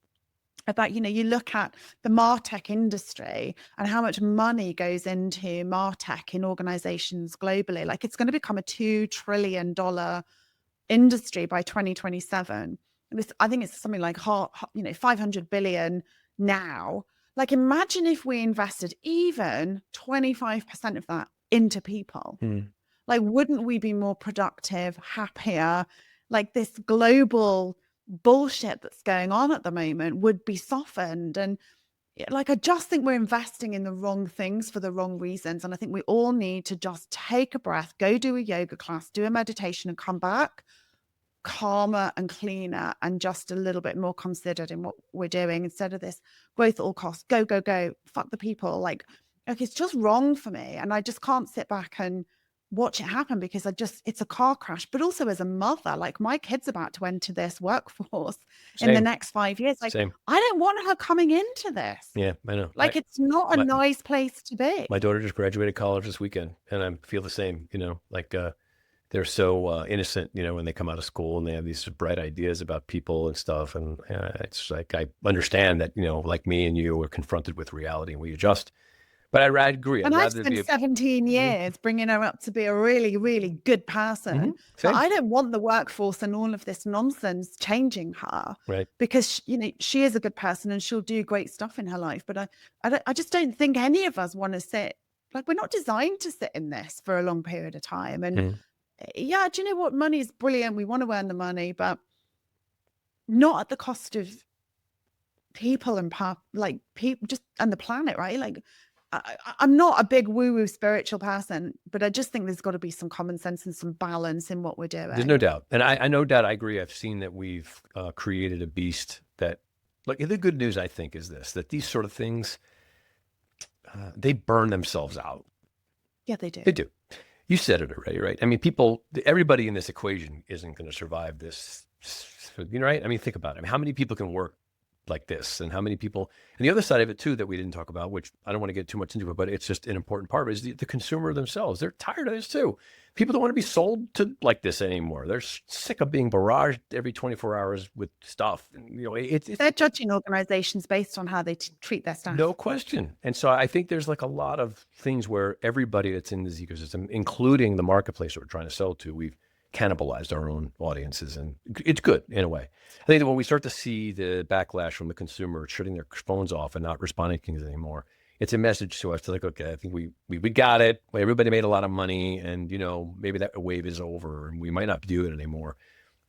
about, you look at the MarTech industry and how much money goes into MarTech in organizations globally. Like it's going to become a $2 trillion industry by 2027. I think it's something like 500 billion now. Like imagine if we invested even 25% of that into people. Like, wouldn't we be more productive, happier? Like this global bullshit that's going on at the moment would be softened. And like, I just think we're investing in the wrong things for the wrong reasons. And I think we all need to just take a breath, go do a yoga class, do a meditation, and come back calmer and cleaner and just a little bit more considered in what we're doing, instead of this growth at all costs, go, go, go, fuck the people. Like, it's just wrong for me. And I just can't sit back and watch it happen, because it's a car crash. But also, as a mother, like, my kid's about to enter this workforce in the Same. next 5 years. Like, Same. I don't want her coming into this. Yeah, I know. Like, it's not a nice place to be. My daughter just graduated college this weekend, and I feel the same, like, they're so innocent, when they come out of school, and they have these bright ideas about people and stuff. And it's like, I understand that, like me and you are confronted with reality and we adjust. But I agree. And I've spent 17 years bringing her up to be a really, really good person. But I don't want the workforce and all of this nonsense changing her. Right. Because, she is a good person and she'll do great stuff in her life. But I just don't think any of us want to sit, like, we're not designed to sit in this for a long period of time. And yeah, do you know what? Money is brilliant. We want to earn the money, but not at the cost of people and people just and the planet, right? Like, I'm not a big woo-woo spiritual person, but I just think there's got to be some common sense and some balance in what we're doing. There's no doubt. And I no doubt, I agree. I've seen that we've created a beast that, like, the good news, I think, is this, that these sort of things, they burn themselves out. Yeah, they do. They do. You said it already, right? I mean, everybody in this equation isn't going to survive this, right? I mean, think about it. I mean, how many people can work like this, and how many people, and the other side of it too, that we didn't talk about, which I don't want to get too much into it, but it's just an important part of it, is the consumer themselves. They're tired of this too. People don't want to be sold to like this anymore. They're sick of being barraged every 24 hours with stuff. And, they're judging organizations based on how they treat their staff. No question. And so I think there's like a lot of things where everybody that's in this ecosystem, including the marketplace that we're trying to sell to, we've cannibalized our own audiences, and it's good in a way. I think that when we start to see the backlash from the consumer shutting their phones off and not responding to things anymore, it's a message to us to, like, okay, I think we got it. Everybody made a lot of money, and maybe that wave is over, and we might not do it anymore.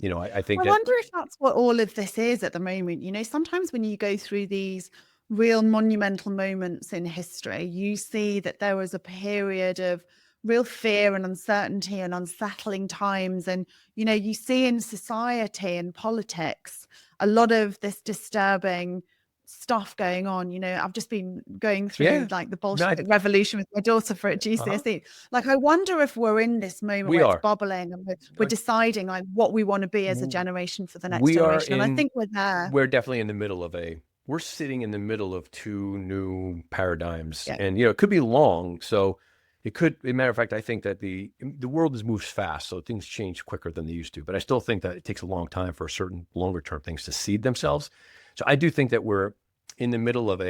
I think. I wonder if that's what all of this is at the moment. Sometimes when you go through these real monumental moments in history, you see that there was a period of real fear and uncertainty and unsettling times. And, you see in society and politics, a lot of this disturbing stuff going on. I've just been going through like the Bolshevik revolution with my daughter for at GCSE. Like, I wonder if we're in this moment where it's bubbling, and we're deciding like what we want to be as a generation for the next generation. And I think we're there. We're definitely in the middle of we're sitting in the middle of two new paradigms. Yeah. And, it could be long. So it could, as a matter of fact, I think that the world moves fast, so things change quicker than they used to. But I still think that it takes a long time for certain longer term things to seed themselves. So I do think that we're in the middle of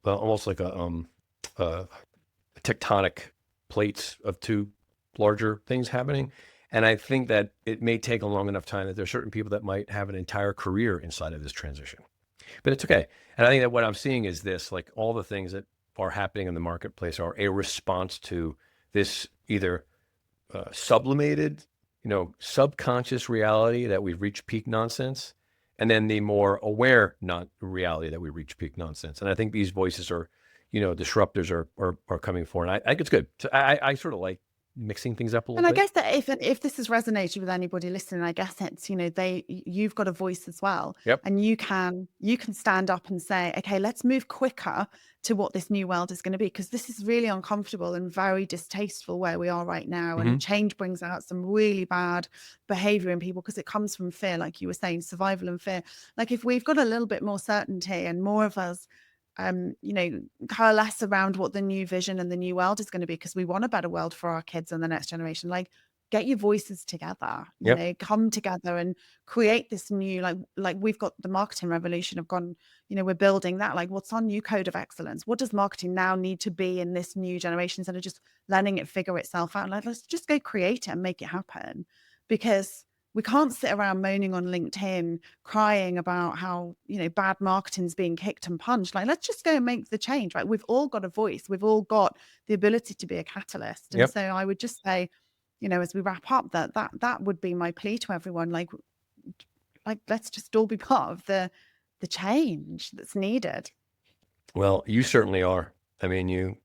almost like a tectonic plates of two larger things happening. And I think that it may take a long enough time that there are certain people that might have an entire career inside of this transition. But it's okay. And I think that what I'm seeing is this, like, all the things that are happening in the marketplace are a response to this either sublimated, subconscious reality that we've reached peak nonsense, and then the more aware reality that we reach peak nonsense. And I think these voices are, disruptors are coming forward. And I think it's good. So I sort of like mixing things up a little bit. And I guess that if this has resonated with anybody listening, I guess it's, you've got a voice as well. Yep. And you can stand up and say, okay, let's move quicker to what this new world is going to be, because this is really uncomfortable and very distasteful where we are right now. And change brings out some really bad behavior in people because it comes from fear, like you were saying, survival and fear. Like, if we've got a little bit more certainty and more of us coalesce around what the new vision and the new world is going to be, because we want a better world for our kids and the next generation. Like, get your voices together, come together and create this new, like we've got the marketing revolution of gone, we're building that. Like, what's our new code of excellence? What does marketing now need to be in this new generation, instead of just letting it figure itself out? Like, let's just go create it and make it happen, because we can't sit around moaning on LinkedIn, crying about how, bad marketing's being kicked and punched. Like, let's just go and make the change, right? We've all got a voice. We've all got the ability to be a catalyst. And so I would just say, as we wrap up, that would be my plea to everyone. Like, let's just all be part of the the change that's needed. Well, you certainly are. I mean, you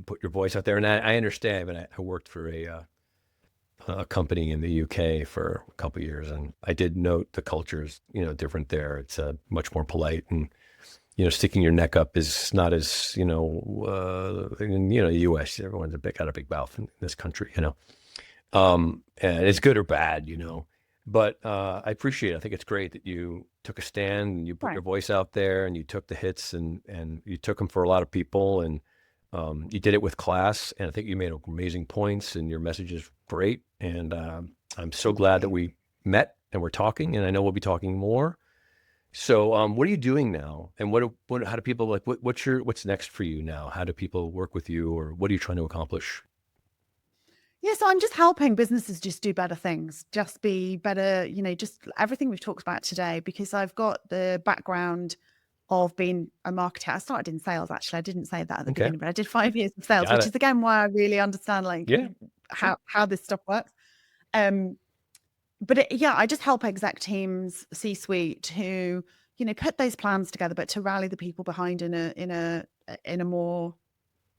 put your voice out there, and I understand. But I worked for a company in the UK for a couple of years, and I did note the culture is, different there. It's much more polite, and sticking your neck up is not as in the US. Everyone's got a big mouth in this country, and it's good or bad, But I appreciate it. I think it's great that you took a stand and you put your voice out there and you took the hits and you took them for a lot of people, and you did it with class. And I think you made amazing points, and your message is great. And I'm so glad that we met and we're talking, and I know we'll be talking more. So what are you doing now? And how do people what's next for you now? How do people work with you, or what are you trying to accomplish? Yeah, so I'm just helping businesses just do better things, just be better, just everything we've talked about today, because I've got the background of being a marketer. I started in sales, actually. I didn't say that at the beginning, but I did 5 years of sales, which is again why I really understand how this stuff works. But I just help exec teams, C-suite, who, put those plans together, but to rally the people behind in a more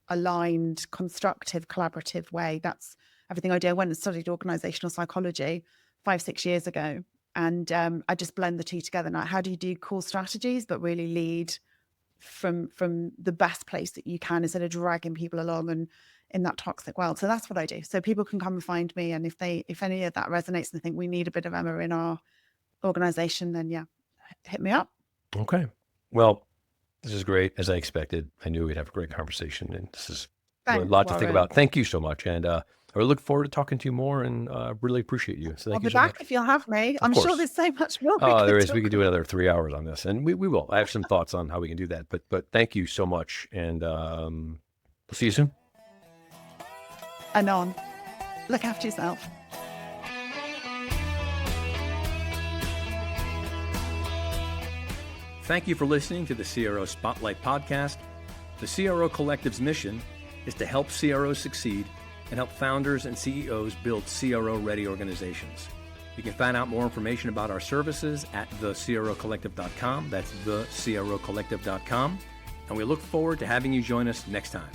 aligned, constructive, collaborative way. That's everything I do. I went and studied organizational psychology 5-6 years ago, and I just blend the two together. Now, how do you do cool strategies, but really lead from the best place that you can, instead of dragging people along and in that toxic world? So that's what I do. So people can come and find me, and if any of that resonates and they think we need a bit of Emma in our organization, then hit me up. Okay. Well, this is great, as I expected. I knew we'd have a great conversation, and this is a lot to think about. Thank you so much. And I look forward to talking to you more, and really appreciate you. So thank you so much. I'll be back if you'll have me. I'm sure there's so much more. There is. We could do another 3 hours on this, and we will. I have some thoughts on how we can do that. But thank you so much, and we'll see you soon. Anon. Look after yourself. Thank you for listening to the CRO Spotlight Podcast. The CRO Collective's mission is to help CROs succeed and help founders and CEOs build CRO-ready organizations. You can find out more information about our services at thecrocollective.com. That's thecrocollective.com. And we look forward to having you join us next time.